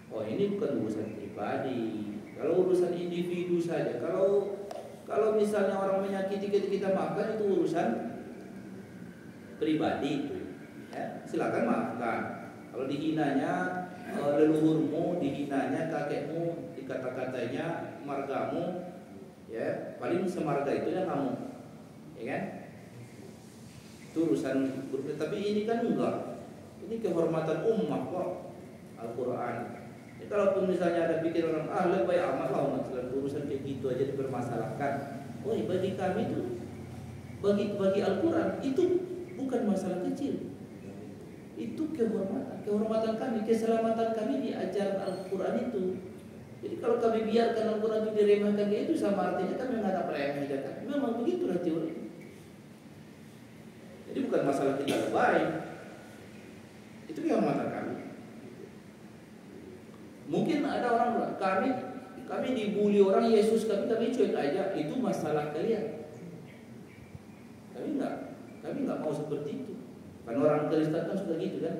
Oh, ini bukan urusan pribadi. Kalau urusan individu saja. Kalau misalnya orang menyakiti kita makan, itu urusan pribadi itu. Ya, silakan maafkan. Kalau dihinanya leluhurmu, dihinanya kakekmu, dikata-katanya margamu, ya paling semarga itu ya kamu, ya kan? Itu urusan berikut. Tapi ini kan enggak. Ini kehormatan ummah kok, Al-Quran. Ya, kalaupun misalnya ada pikir orang, lebih amat lah urusan kayak gitu aja dipermasalahkan. Oh, bagi kami itu, bagi Al-Quran itu bukan masalah kecil. Itu kehormatan kami, keselamatan kami di ajaran Al-Quran itu. Jadi kalau kami biarkan Al-Quran itu diremehkan, itu sama artinya kami menganggap remeh. Memang begitulah teori. Jadi bukan masalah kita lebay, itu kehormatan kami. Mungkin ada orang bilang, kami dibully orang Yesus, kami cuek aja, itu masalah kalian. Kami nggak mau seperti itu. Kan orang Kristen kan suka gitu kan,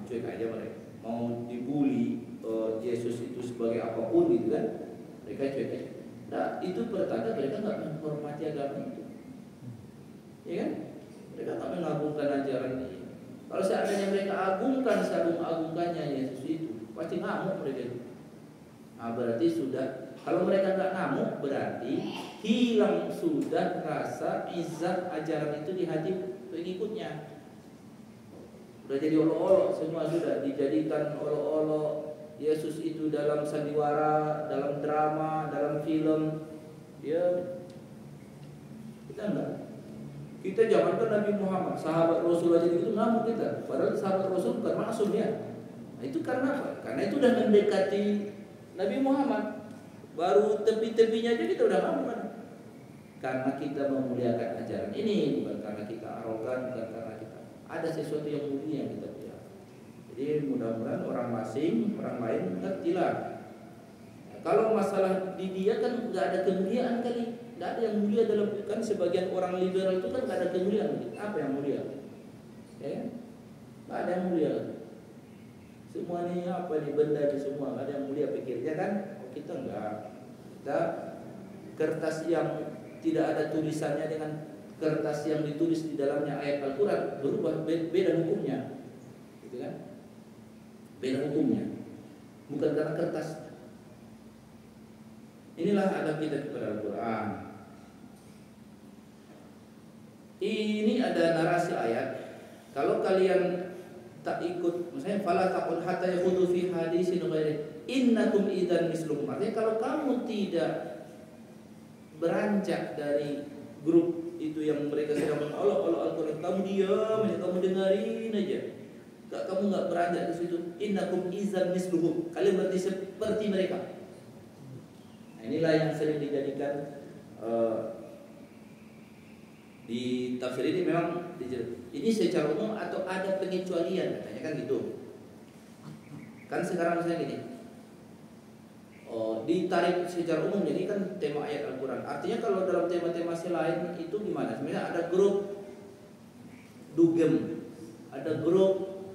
cuek aja mereka. Mau dibully Yesus itu sebagai apapun gitu kan, mereka cuek aja. Nah, itu pertanda mereka nggak menghormati agama itu, ya kan? Mereka tak mengagungkan ajaran ini. Kalau seandainya mereka agungkan seagung-agungkannya Yesus itu, pasti ngamuk mereka itu. Nah, berarti sudah. Kalau mereka nggak ngamuk, berarti hilang sudah rasa izzat ajaran itu di hati pengikutnya. Sudah jadi olok-olok, semua sudah dijadikan olok-olok. Yesus itu dalam sandiwara, dalam drama, dalam film. Ya, kita enggak. Kita jangankan Nabi Muhammad, sahabat Rasul aja gitu ngamuk kita. Padahal sahabat Rasul bukan maksum ya. Nah, itu karena apa? Karena itu udah mendekati Nabi Muhammad. Baru tepi-tepinya aja kita udah ngamuk kan. Karena kita memuliakan ajaran ini, bukan karena kita arogan, bukan karena kita ada sesuatu yang mulia yang kita punya. Jadi mudah-mudahan orang lain ngertilah. Nah, kalau masalah di dia kan nggak ada kemuliaan kali. Tidak ada yang mulia dalam, kan sebagian orang liberal itu kan tidak ada kemuliaan. Apa yang mulia? Ya, tidak ada yang mulia. Semua ini apa nih, benda di semua, tidak ada yang mulia pikirnya kan? Oh, kita enggak. Kita kertas yang tidak ada tulisannya dengan kertas yang ditulis di dalamnya ayat Al-Quran berubah, beda hukumnya, gitu kan? Beda hukumnya, bukan karena kertas. Inilah adab kita kepada Al-Quran. Ini ada narasi ayat. Kalau kalian tak ikut, misalnya fala taqul hatta yaqudu fi hadisin ghairi innakum idzan mislum. Artinya kalau kamu tidak beranjak dari grup itu yang mereka sedang mengolok-olok Al-Quran, kamu diam aja, kamu dengerin aja. Kamu nggak beranjak ke situ, innakum idzan misluhum. Kalian berarti seperti mereka. Nah, inilah yang sering dijadikan di tafsir ini memang ini secara umum atau ada pengecualian katanya kan gitu. Kan sekarang misalnya gini, ditarik secara umum, jadi kan tema ayat Al-Quran. Artinya kalau dalam tema-tema lain itu gimana? Sebenarnya ada grup dugem, ada grup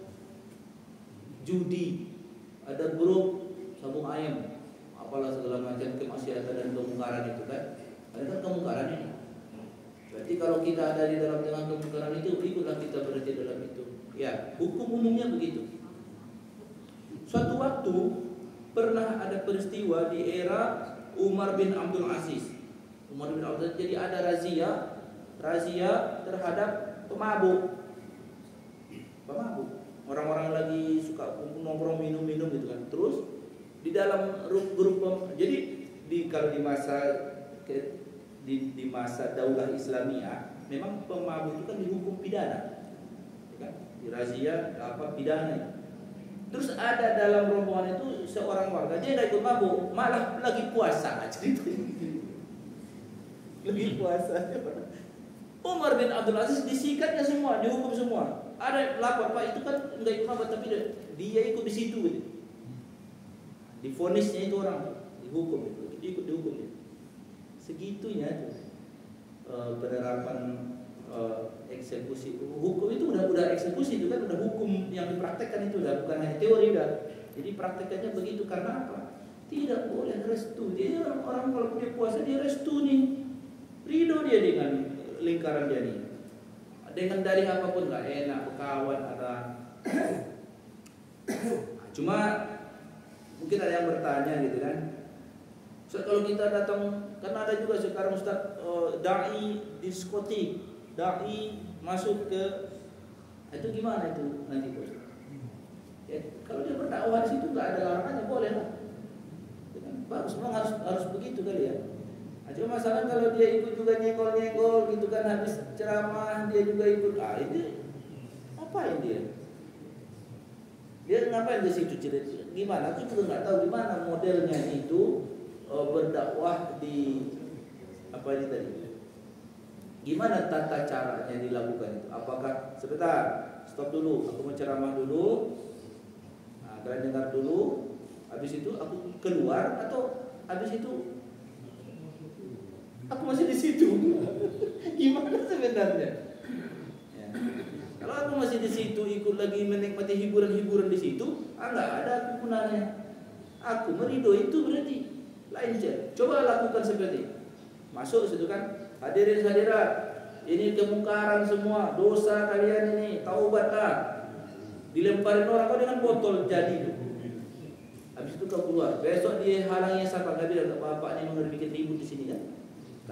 judi, ada grup sabung ayam, apalah segala macam kemaksiatan dan kemungkaran itu kan. Ada kan kemungkaran ini. Berarti kalau kita ada di dalam tengah kemungkaran itu, ikutlah kita berada dalam itu. Ya, hukum umumnya begitu. Suatu waktu pernah ada peristiwa di era Umar bin Abdul Aziz. Umar bin Abdul Aziz, jadi ada razia terhadap pemabuk. pemabuk. Orang-orang lagi suka nongkrong minum-minum gitu kan. Terus di dalam grup jadi kalau di masa di masa Daulah Islamiyah memang pemabuk itu kan dihukum pidana, ya kan? Dirazia apa pidana. Terus ada dalam rombongan itu seorang warga, dia nggak ikut mabuk, malah lagi puasa aja itu. Lagi puasa. Umar bin Abdul Aziz disikatnya semua, dihukum semua. Ada lapor, Pak itu kan nggak ikut mabuk tapi dia ikut di situ gitu. Divonisnya itu orang dihukum itu, ikut dihukum itu. Segitunya tuh penerapan eksekusi. Hukum itu udah eksekusi itu kan udah hukum yang dipraktekkan itu udah bukan hanya teori udah. Jadi praktekannya begitu karena apa? Tidak boleh restu. Dia orang kalau punya puasa dia restu nih. Ridho dia dengan lingkaran dia nih. Dengan dari apapun nggak enak berkawan ada. Cuma mungkin ada yang bertanya gitu kan. So, kalau kita datang, karena ada juga sekarang Ustaz dai diskotik, dai masuk ke itu gimana itu nanti Bos? Ya, kalau dia berdakwah di situ nggak ada larangannya boleh lah. Bagus, memang harus begitu kali ya. Nah, cuma masalah kalau dia ikut juga nyenggol-nyenggol gitu kan habis ceramah dia juga ikut, ini ngapain dia? Dia ngapain di situ cerita? Gimana? Aku juga nggak tahu gimana modelnya itu. Berdakwah di apa ini tadi? Gimana tata caranya dilakukan itu? Apakah sebentar, stop dulu, aku mau ceramah dulu, nah, kalian dengar dulu, habis itu aku keluar atau habis itu aku masih di situ? Gimana sebenarnya? Ya. Kalau aku masih di situ ikut lagi menikmati hiburan-hiburan di situ, nggak ada aku gunanya. Aku merido itu berarti lain cek. Coba lakukan seperti masuk situ kan, hadirin hadirat, ini kemungkaran semua, dosa kalian ini, taubatlah. Dilemparin orang kau dengan botol jadi itu. Habis itu kau keluar. Besok dia halangi satpam, nggak bilang bapak ini mau bikin ribut di sini kan?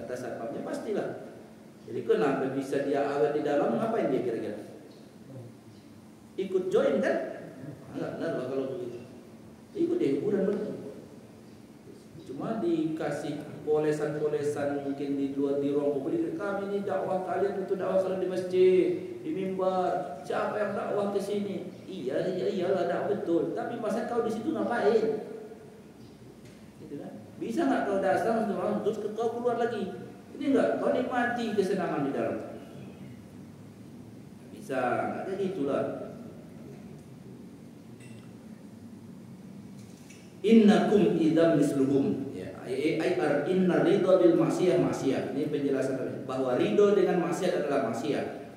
Kata satpamnya pastilah. Jadi kenapa bisa dia awet di dalam? Ngapain dia kira-kira? Ikut join kan? Enggak benar lah kalau begitu. Ikut deh hiburan betul. Cuma dikasih polesan-polesan mungkin di luar di ruang publik, kami ini dakwah kalian itu dakwah salat di masjid, di mimbar. Siapa yang dakwah ke sini? Iyalah dakwah betul. Tapi masa kau di situ ngapain? Gitu kan? Bisa nggak kau datang terus kau keluar lagi? Ini enggak, kau nikmati kesenangan di dalam. Bisa, nggak jadi itulah. Innakum idam misluhum, ya. Inna ridho bil maksiyah maksiyah. Ini penjelasan bahwa ridho dengan maksiat adalah maksiat.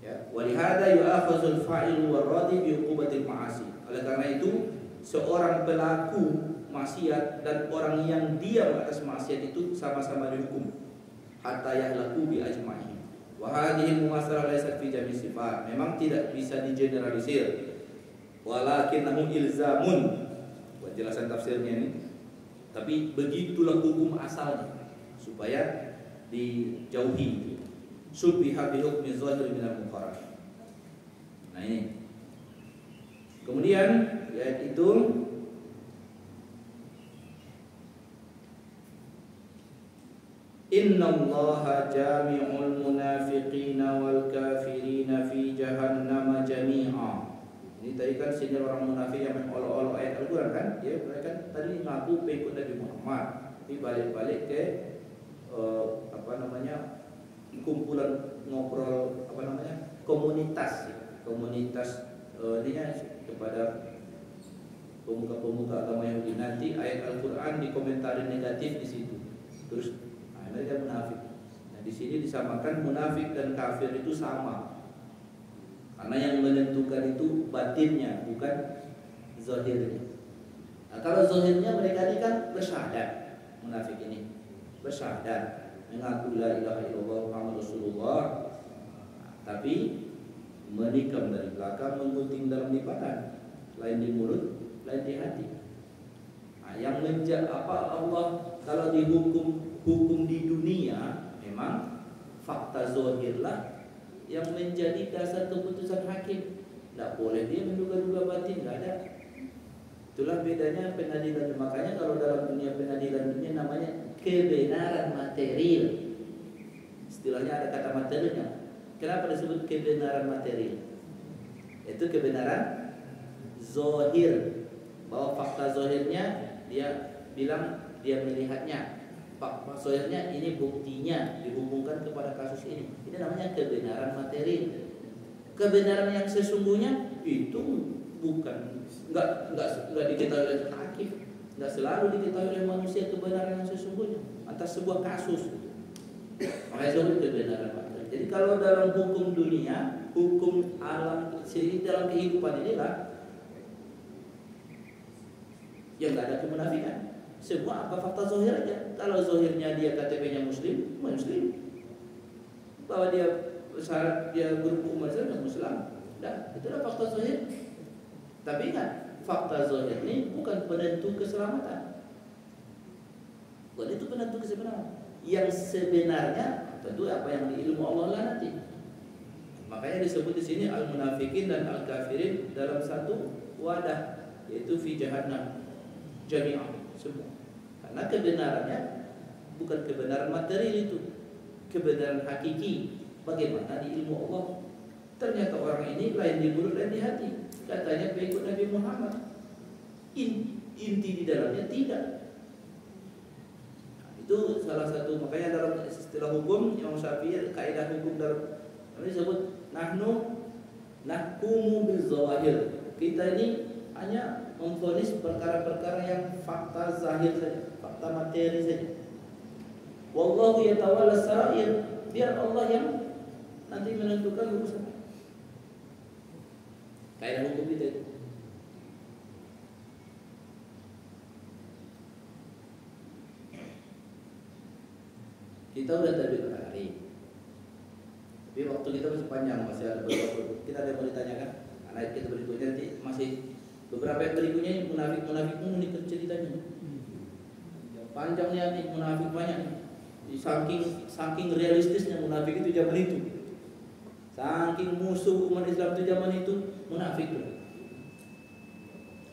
Ya, walihada yu'akhazul fa'ilu warradi bi uqubatil ma'asi. Oleh karena itu, seorang pelaku maksiat dan orang yang diam atas maksiat itu sama-sama dihukum. Hatta yahlaku bi ajma'in. Wa hadhihi mumasalah laysat fi jami' sifat. Memang tidak bisa digeneralisir. Walakinnahu ilzamun. Penjelasan tafsirnya ini, tapi begitulah hukum asalnya supaya dijauhi. Subbiha bi hukmi zahir min al-mufarrad. Nah ini. Kemudian yaitu innallaha jami'ul munafiqina wal kafirina fi jahannam jami'a. Ini tadi kan sini orang munafik yang mengolok-olok ayat Al-Quran kan, dia mereka tadi ngaku pengikut Nabi Muhammad, tapi balik-balik ke kumpulan ngobrol komunitas ininya kepada pemuka-pemuka agama Yahudi. Nanti ayat Al-Quran dikomentari negatif di situ, terus mereka munafik. Nah di sini disamakan munafik dan kafir itu sama. Karena yang menentukan itu batinnya, bukan zahirnya. Nah, kalau zahirnya mereka ini kan bersyahadat, munafik ini bersyahadat, mengaku la ilaha illallah Muhammad Rasulullah, tapi menikam dari belakang, menggunting dalam lipanan, lain di mulut, lain di hati. Nah, yang Allah kalau hukum di dunia memang fakta zahirlah yang menjadi dasar keputusan hakim. Tidak boleh dia menduga-duga batin, nggak ada. Itulah bedanya pengadilan. Makanya kalau dalam dunia pengadilan dunia namanya kebenaran material. Istilahnya ada kata materialnya. Kenapa disebut kebenaran material? Itu kebenaran zohir, bahwa fakta zohirnya dia bilang dia melihatnya, fakta zohirnya ini buktinya dihubungkan kepada kasus ini. Ini namanya kebenaran material. Kebenaran yang sesungguhnya itu bukan nggak diketahui oleh hakim, nggak selalu diketahui oleh manusia kebenaran yang sesungguhnya atas sebuah kasus. Makanya disebut kebenaran material. Jadi kalau dalam hukum dunia, hukum alam, dalam kehidupan inilah yang nggak ada kemunafikan. Semua apa fakta zohir aja. Kalau zohirnya dia KTP-nya muslim, muslim. Bahwa dia syarat dia berhukum Islam, Muslim. Dah, itulah fakta zohir. Tapi ingat, fakta zohir ini bukan penentu keselamatan. Bukan itu penentu keselamatan. Yang sebenarnya tentu apa yang di ilmu Allah lah nanti. Makanya disebut di sini al-munafikin dan al-kafirin dalam satu wadah, yaitu fi jahannam jami'ah semua. Karena kebenarannya bukan kebenaran material itu, kebenaran hakiki. Bagaimana di ilmu Allah? Ternyata orang ini lain di mulut lain di hati. Katanya pengikut Nabi Muhammad. Inti di dalamnya tidak. Itu salah satu, makanya dalam istilah hukum Imam Syafi'i, kaidah hukum dalam ini disebut nahkumu bil zawahir. Kita ini hanya memvonis perkara-perkara yang fakta zahir saja, fakta materi saja. Wallahu yatawalla sarair, biar Allah yang nanti menentukan urusan. Kaidah hukum kita itu. Kita udah tadi hari, tapi waktu kita masih panjang, masih ada beberapa. Kita ada yang mau ditanyakan. Anak kita berikutnya nanti masih beberapa yang berikutnya ini munafik pun ini ceritanya. Panjangnya nih munafik banyak nih. Saking realistisnya munafik itu zaman itu. Saking musuh umat Islam itu zaman itu munafik.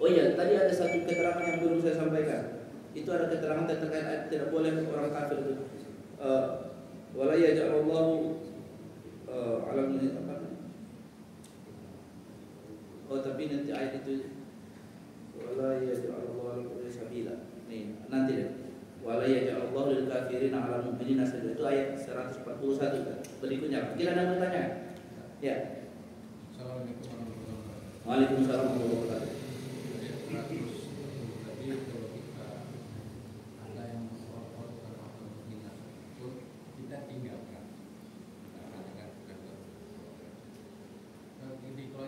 Oh iya, tadi ada satu keterangan yang belum saya sampaikan. Itu ada keterangan terkait ayat tidak boleh orang kafir itu. Wala yaj'alallahu ala apa? Oh tapi nanti ayat itu wala yaj'alallahu ala kulli sabila. Nih, nanti deh. Wala yaj'alallahu lil kafirin ala mu'minina sabila. Itu ayat 141 kan. Berikutnya. Mungkin ada yang bertanya? Ya.
Assalamualaikum warahmatullahi wabarakatuh.
Waalaikumsalam warahmatullahi wabarakatuh.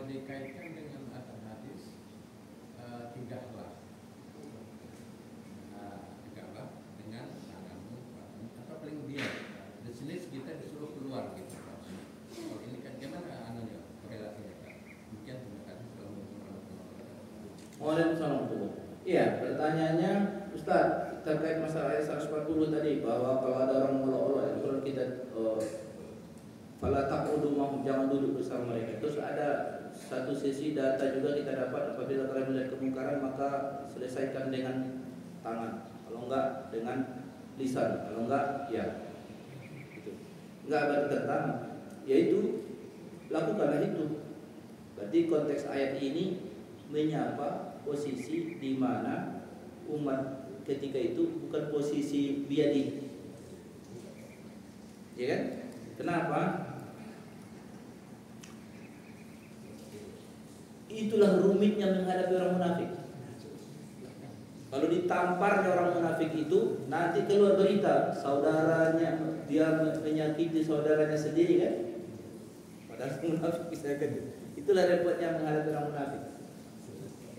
Dikaitkan dengan hadis tidaklah dengan tanganmu atau paling dia di sini kita disuruh keluar gitu. Kalau ini kan gimana anunya korelasinya? Mungkin terima kasih.
Waalaikumsalam. Iya, pertanyaannya Ustaz terkait masalah ayat 140 tadi, bahwa kalau ada orang molo-olo kalau kita fala taqudu mahum, jangan duduk bersama mereka. Terus ada satu sesi data juga kita dapat, apabila kalian melihat kemungkaran maka selesaikan dengan tangan, kalau enggak dengan lisan, kalau enggak ya gitu. Enggak bertentang, yaitu lakukanlah itu. Berarti konteks ayat ini menyapa posisi di mana umat ketika itu bukan posisi biadi, ya kan? Kenapa? Itulah rumitnya menghadapi orang munafik. Kalau ditamparnya orang munafik itu, nanti keluar berita saudaranya dia menyakiti saudaranya sendiri kan? Padahal munafik bisa kan? Itulah repotnya menghadapi orang munafik,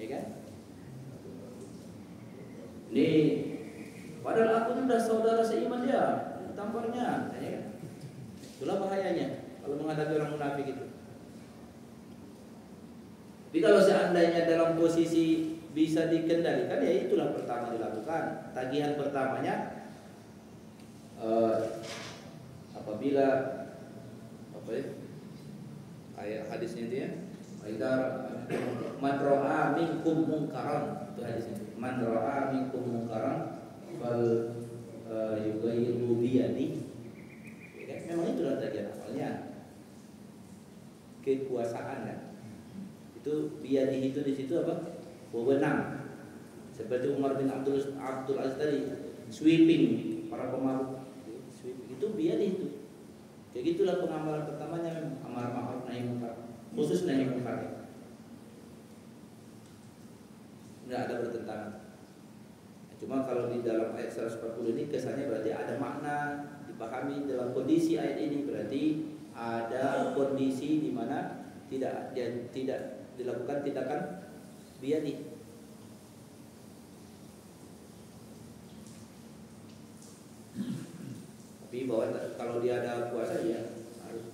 ya kan? Nih, padahal aku sudah saudara seiman dia, tamparnya, ya kan? Itulah bahayanya kalau menghadapi orang munafik itu. Tapi kalau seandainya dalam posisi bisa dikendalikan, ya itulah pertama dilakukan. Tagihan pertamanya apabila ayat hadisnya itu ya, Faidar man ra'a minkum munkaran, itu hadis itu. Man ra'a minkum munkaran fal yughayyiru bi yadihi. Ya kan? Memang itulah bagian awalnya kekuasaan kan. Itu biyadihi itu di situ apa? Wewenang. Seperti Umar bin Abdul Aziz tadi, sweeping para pemabuk. Sweeping itu biyadihi itu. Kayak gitulah pengamalan pertamanya memang amar ma'ruf nahi munkar. Khusus nahi munkar. Enggak ada bertentangan. Cuma kalau di dalam ayat 140 ini kesannya berarti ada makna dipahami dalam kondisi ayat ini, berarti ada kondisi di mana tidak dilakukan tindakan biyadi. Tapi bahwa kalau dia ada kuasa ya harus.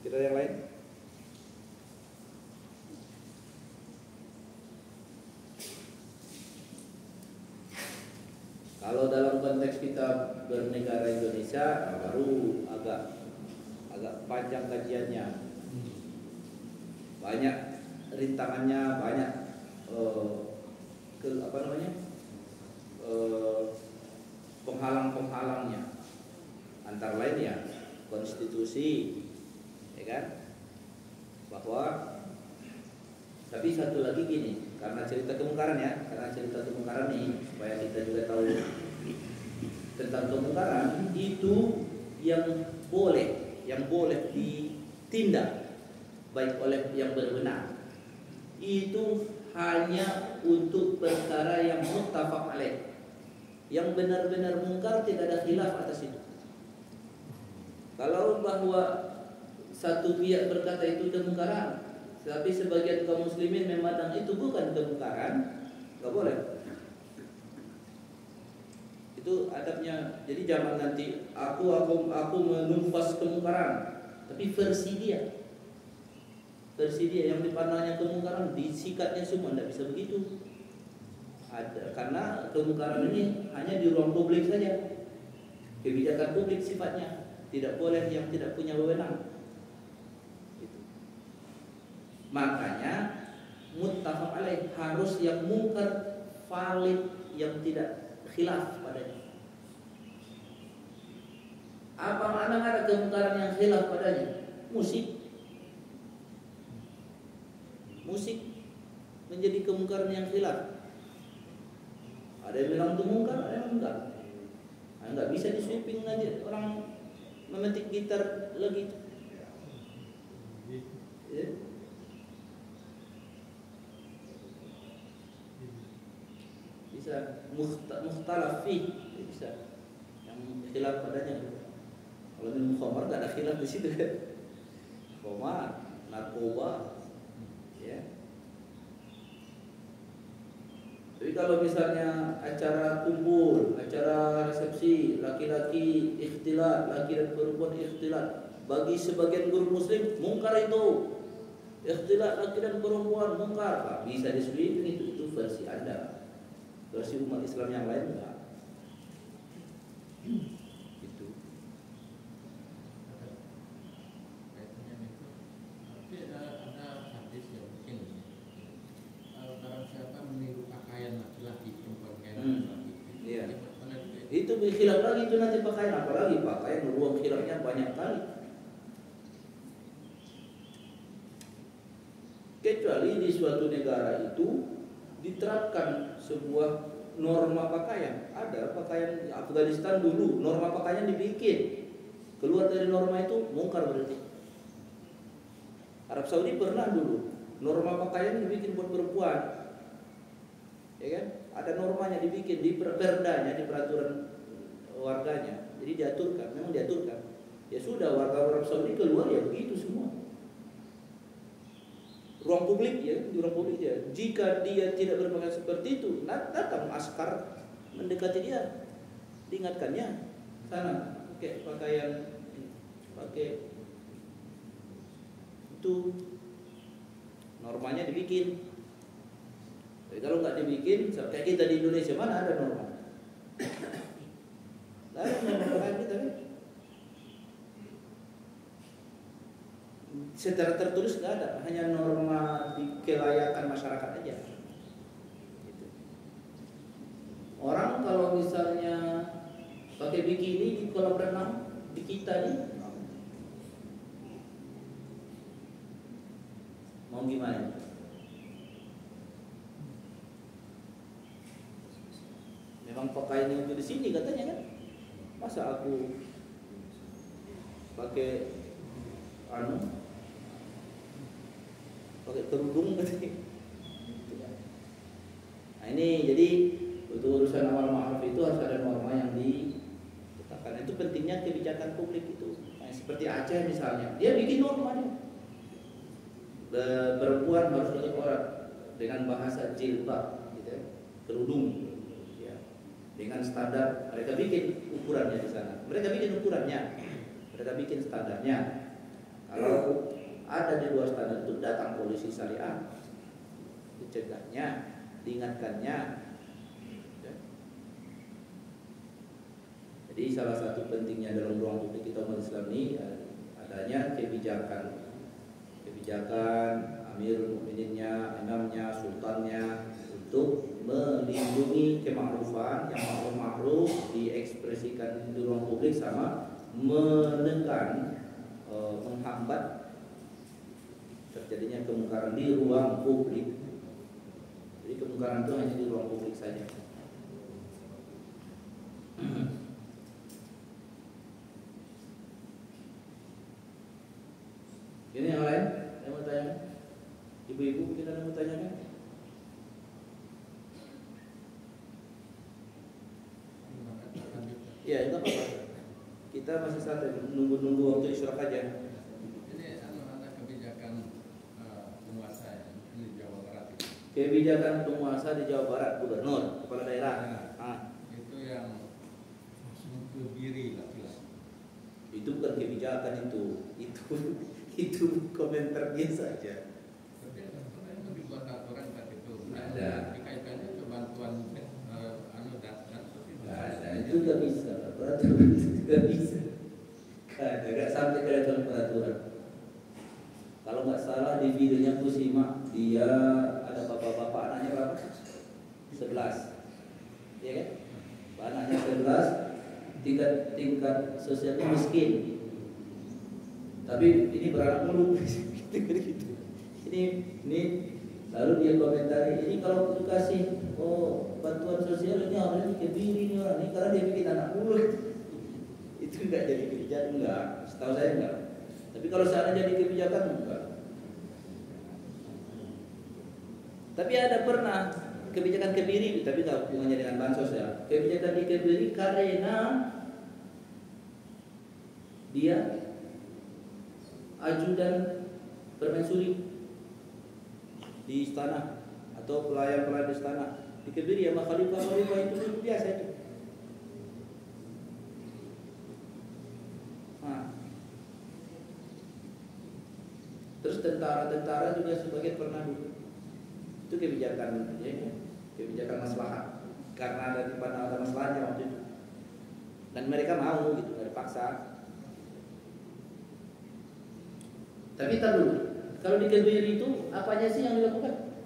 Kita yang lain. Kalau dalam konteks kita bernegara Indonesia baru agak panjang kajiannya, banyak rintangannya, banyak penghalang-penghalangnya, antara lain ya konstitusi, ya kan? Bahwa tapi satu lagi gini, karena cerita kemungkaran nih, supaya kita juga tahu tentang kemungkaran itu yang boleh ditindak baik oleh yang berwenang itu hanya untuk perkara yang muttafaq alaih, yang benar-benar mungkar tidak ada khilaf atas itu. Kalau bahwa satu pihak berkata itu kemungkaran, tapi sebagian kaum muslimin memandang itu bukan kemungkaran, nggak boleh. Itu adabnya. Jadi jangan nanti aku menumpas kemungkaran, tapi versi dia yang dipandangnya kemungkaran disikatnya semua, tidak bisa begitu. Karena kemungkaran ini hanya di ruang publik saja, kebijakan publik sifatnya, tidak boleh yang tidak punya wewenang. Makanya muttafaq alaih, harus yang mungkar valid, yang tidak khilaf padanya. Apa makna ada kemungkaran yang khilaf padanya? Musik menjadi kemungkaran yang khilaf. Ada yang bilang itu mungkar, ada yang enggak. Enggak bisa di sweeping aja orang memetik gitar lagi. Ya. Bisa mukhtalaf fi, bisa yang khilaf padanya. Kalau minum khamar enggak ada khilaf di situ. Khamar, narkoba, ya. Tapi kalau misalnya acara kumpul, acara resepsi, laki-laki ikhtilat, laki dan perempuan ikhtilat, bagi sebagian guru muslim mungkar itu. Ikhtilat laki dan perempuan mungkar, tak bisa disebut itu versi Anda. Versi umat Islam yang lain enggak. Itu.
Tapi ada hadis yang mungkin barang siapa meniru pakaian laki-laki perempuan kayak laki-laki.
Iya. Itu khilaf lagi itu nanti pakaian, apalagi pakaian ruang khilafnya banyak kali. Kecuali di suatu negara itu diterapkan sebuah norma pakaian. Ada pakaian Afghanistan dulu, norma pakaian dibikin. Keluar dari norma itu mungkar berarti. Arab Saudi pernah dulu norma pakaian dibikin buat perempuan. Ya kan? Ada normanya dibikin di perdanya, di peraturan warganya. Jadi diaturkan, memang diaturkan. Ya sudah, warga Arab Saudi keluar ya begitu semua. Ruang publik ya, di ruang publik ya. Jika dia tidak berpakaian seperti itu, datang askar mendekati dia, diingatkannya sana pakai pakaian, pakai itu normanya dibikin. Tapi kalau nggak dibikin, kayak kita di Indonesia mana ada norma? Lalu norma pakaian kita kan? secara tertulis nggak ada, hanya norma di kelayakan masyarakat aja. Gitu. Orang kalau misalnya pakai bikini di kolam renang di kita nih, mau gimana? Memang pakaiannya untuk di sini katanya kan? Masa aku pakai pakai kerudung katanya. Nah ini jadi untuk urusan amal ma'ruf itu harus ada norma yang ditetapkan. Itu pentingnya kebijakan publik itu. Nah, seperti Aceh misalnya, dia bikin normanya. Perempuan harus tutup aurat dengan bahasa jilbab, gitu ya, kerudung, ya. Dengan standar mereka bikin ukurannya di sana. Mereka bikin ukurannya, mereka bikin standarnya. Kalau ada di luar standar itu datang polisi syariah, dicegahnya, diingatkannya. Ya. Jadi salah satu pentingnya dalam ruang publik kita umat Islam ini adanya kebijakan Amirul Mukmininnya, imamnya, sultannya untuk melindungi kema'rufan yang ma'ruf diekspresikan di ruang publik sama menekan menghambat terjadinya kemungkaran di ruang publik. Jadi kemungkaran itu hanya di ruang publik saja. Ini yang lain? Yang mau tanya? Ibu-ibu mungkin ada yang mau tanya kan? Ya, itu apa-apa. Kita masih santai nunggu waktu isyarat aja.
Ini ada kebijakan penguasa ya, di Jawa Barat.
Kebijakan penguasa di Jawa Barat, gubernur, kepala daerah.
Ya, itu yang kebiri laki-laki.
Itu bukan kebijakan itu komentar dia saja.
Dibuat aturan kan itu.
Ada.
Dikaitkannya ke bantuan data sosial.
Ada. Itu nggak bisa. Peraturan itu nggak bisa. Nggak sampai ke level peraturan. Kalau nggak salah di videonya aku simak, dia ada bapak-bapak anaknya berapa? 11. Iya kan? Anaknya 11, tingkat sosialnya miskin. Tapi ini beranak mulu. Gitu. Ini lalu dia komentari, ini kalau aku kasih bantuan sosial ini harusnya dikebiri ini orang ini karena dia bikin anak mulu. Itu enggak jadi kebijakan, enggak. Setahu saya enggak. Tapi kalau seandainya jadi kebijakan enggak. Tapi ada pernah kebijakan kebiri, tapi enggak hubungannya dengan bansos ya. Kebijakan dikebiri karena dia ajudan permaisuri di istana atau pelayan-pelayan di istana dikebiri sama khalifah itu biasa itu. Nah. Terus tentara juga sebagian pernah dulu. Itu kebijakan maslahat karena ada masalahnya waktu itu. Dan mereka mau gitu, nggak dipaksa. Tapi tar dulu, kalau dikebiri itu apanya sih yang dilakukan?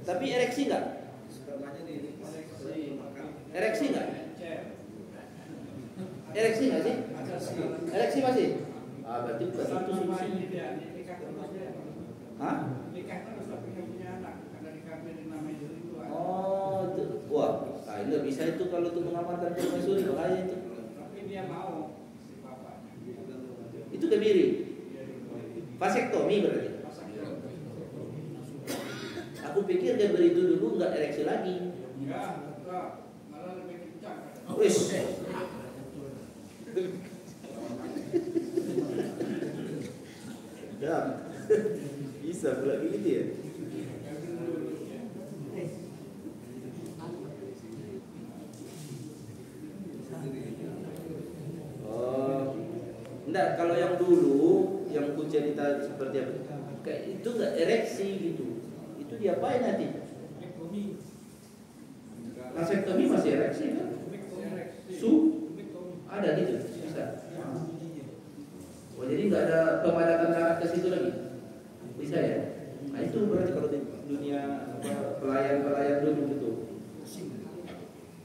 Tapi ereksi nggak? Ereksi nggak? Ereksi nggak sih? Ereksi masih? Ah, berarti bukan itu solusinya. Hah? Oh, itu. Wah, ini nggak bisa itu kalau untuk mengamankan permaisuri, bahaya itu.
Tapi dia mau si bapak.
Itu kebiri. Vasektomi berarti. Aku pikir kebiri itu dulu nggak ereksi lagi.
Enggak, malah lebih kencang.
Wis. Ya, bisa pula gitu ya. Oh, enggak, kalau yang dulu yang ku cerita seperti apa? Kayak itu enggak ereksi gitu. Itu diapain nanti? Vasektomi masih ereksi kan? Ada gitu, bisa. Oh jadi nggak ada pemandangan darat ke situ lagi, bisa ya? Nah itu berarti kalau di dunia pelayan dulu gitu.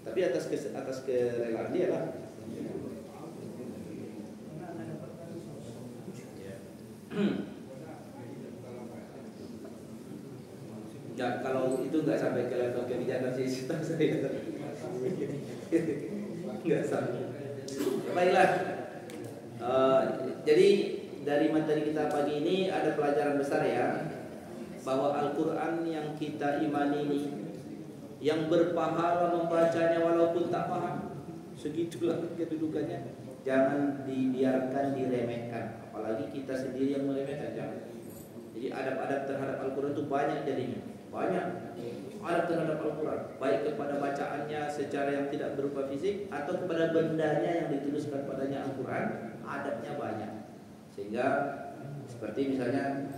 Tapi atas kerelaan dia lah. Ya kalau itu nggak sampai ke level kebijakan sih, setahu saya. Nggak sampai. Baiklah. Jadi dari materi kita pagi ini ada pelajaran besar ya, bahwa Al-Quran yang kita imani ini, yang berpahala membacanya walaupun tak paham, segitulah kedudukannya. Jangan dibiarkan diremehkan, apalagi kita sendiri yang meremehkan. Jangan. Jadi adab-adab terhadap Al-Quran itu banyak jadinya, banyak adab terhadap Al-Quran, baik kepada bacaannya secara yang tidak berupa fisik atau kepada bendanya yang dituliskan padanya Al-Quran, adabnya banyak. Sehingga seperti misalnya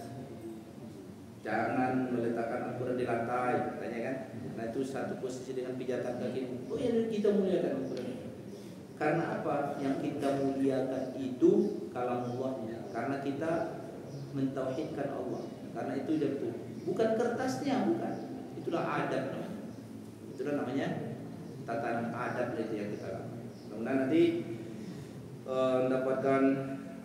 jangan meletakkan Al-Quran di lantai, katanya kan. Nah itu satu posisi dengan pijatan kaki. Oh ya, kita muliakan Al-Quran. Karena apa? Yang kita muliakan itu kalamullah, karena kita mentauhidkan Allah. Karena itu dia betul. Bukan kertasnya, bukan. Itulah adab namanya. Itulah namanya tatanan adab itu yang kita lakukan. Mudah-mudahan nanti mendapatkan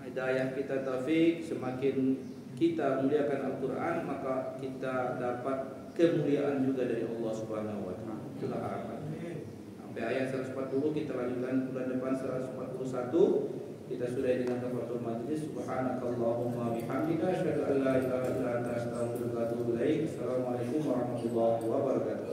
hidayah kita, taufik. Semakin kita muliakan Al-Quran, maka kita dapat kemuliaan juga dari Allah Subhanahu wa Ta'ala. Itulah harapan. Sampai ayat 140 kita lanjutkan bulan depan 141. Kita sudah dengan kafaratul majlis. Subhanakallahumma bihamdika asyhadu an la ilaha illa anta astaghfiruka wa atubu ilaik. Assalamualaikum warahmatullahi wabarakatuh.